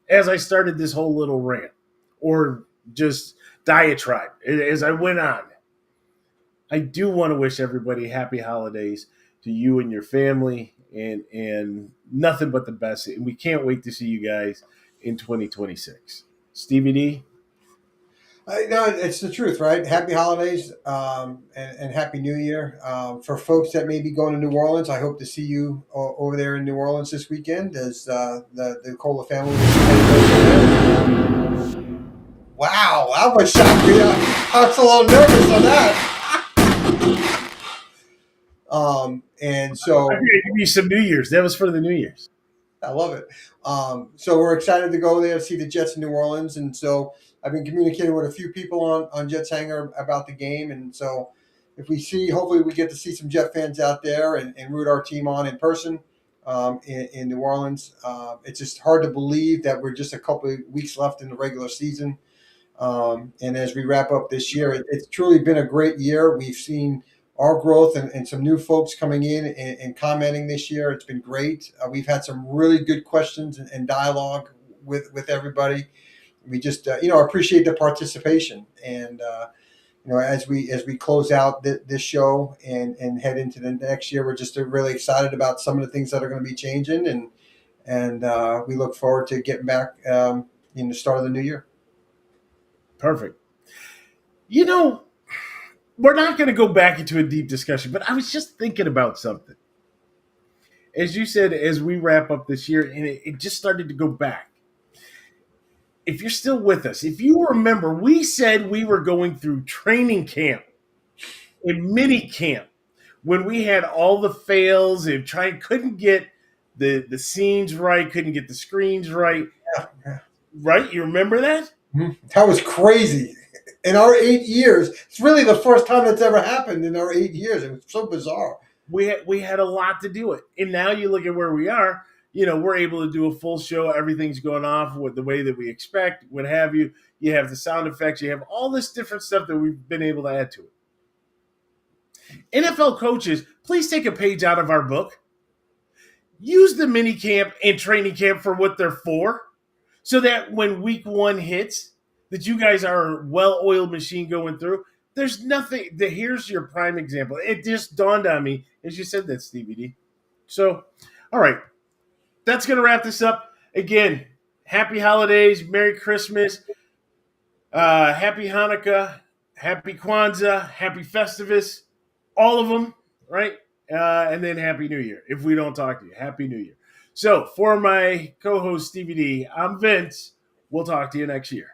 as I started this whole little rant or just diatribe, as I went on, I do want to wish everybody happy holidays to you and your family and nothing but the best. And we can't wait to see you guys in 2026. Stevie D. No, it's the truth, right? Happy holidays and happy New Year. For folks that may be going to New Orleans, I hope to see you over there in New Orleans this weekend as the Cola family. Wow, that was shocking. I was a little nervous on that. And so I'm going to give you some New Year's. That was for the New Year's. I love it. So we're excited to go there to see the Jets in New Orleans. And so I've been communicating with a few people on Jets Hangar about the game. And so if we see, hopefully we get to see some Jet fans out there and root our team on in person in New Orleans. It's just hard to believe that we're just a couple of weeks left in the regular season. And as we wrap up this year, it's truly been a great year. We've seen our growth and some new folks coming in and commenting this year. It's been great. We've had some really good questions and dialogue with everybody. We just appreciate the participation, and as we close out this show and head into the next year, we're just really excited about some of the things that are going to be changing, and we look forward to getting back in the start of the new year. Perfect. We're not going to go back into a deep discussion, but I was just thinking about something. As you said, as we wrap up this year, and it just started to go back. If you're still with us, if you remember, we said we were going through training camp and mini camp when we had all the fails and couldn't get the scenes right, couldn't get the screens right. Yeah. Right? You remember that? That was crazy. In our 8 years, it's really the first time that's ever happened in our 8 years. It was so bizarre. We had a lot to do it. And now you look at where we are, we're able to do a full show. Everything's going off with the way that we expect, what have you. You have the sound effects. You have all this different stuff that we've been able to add to it. NFL coaches, please take a page out of our book. Use the mini camp and training camp for what they're for, so that when week 1 hits, that you guys are a well-oiled machine going through. There's nothing. Here's your prime example. It just dawned on me as you said that, Stevie D. So, all right. That's going to wrap this up. Again, happy holidays, Merry Christmas, happy Hanukkah, happy Kwanzaa, happy Festivus, all of them, right? And then happy New Year. If we don't talk to you, happy New Year. So, for my co-host, Stevie D, I'm Vince. We'll talk to you next year.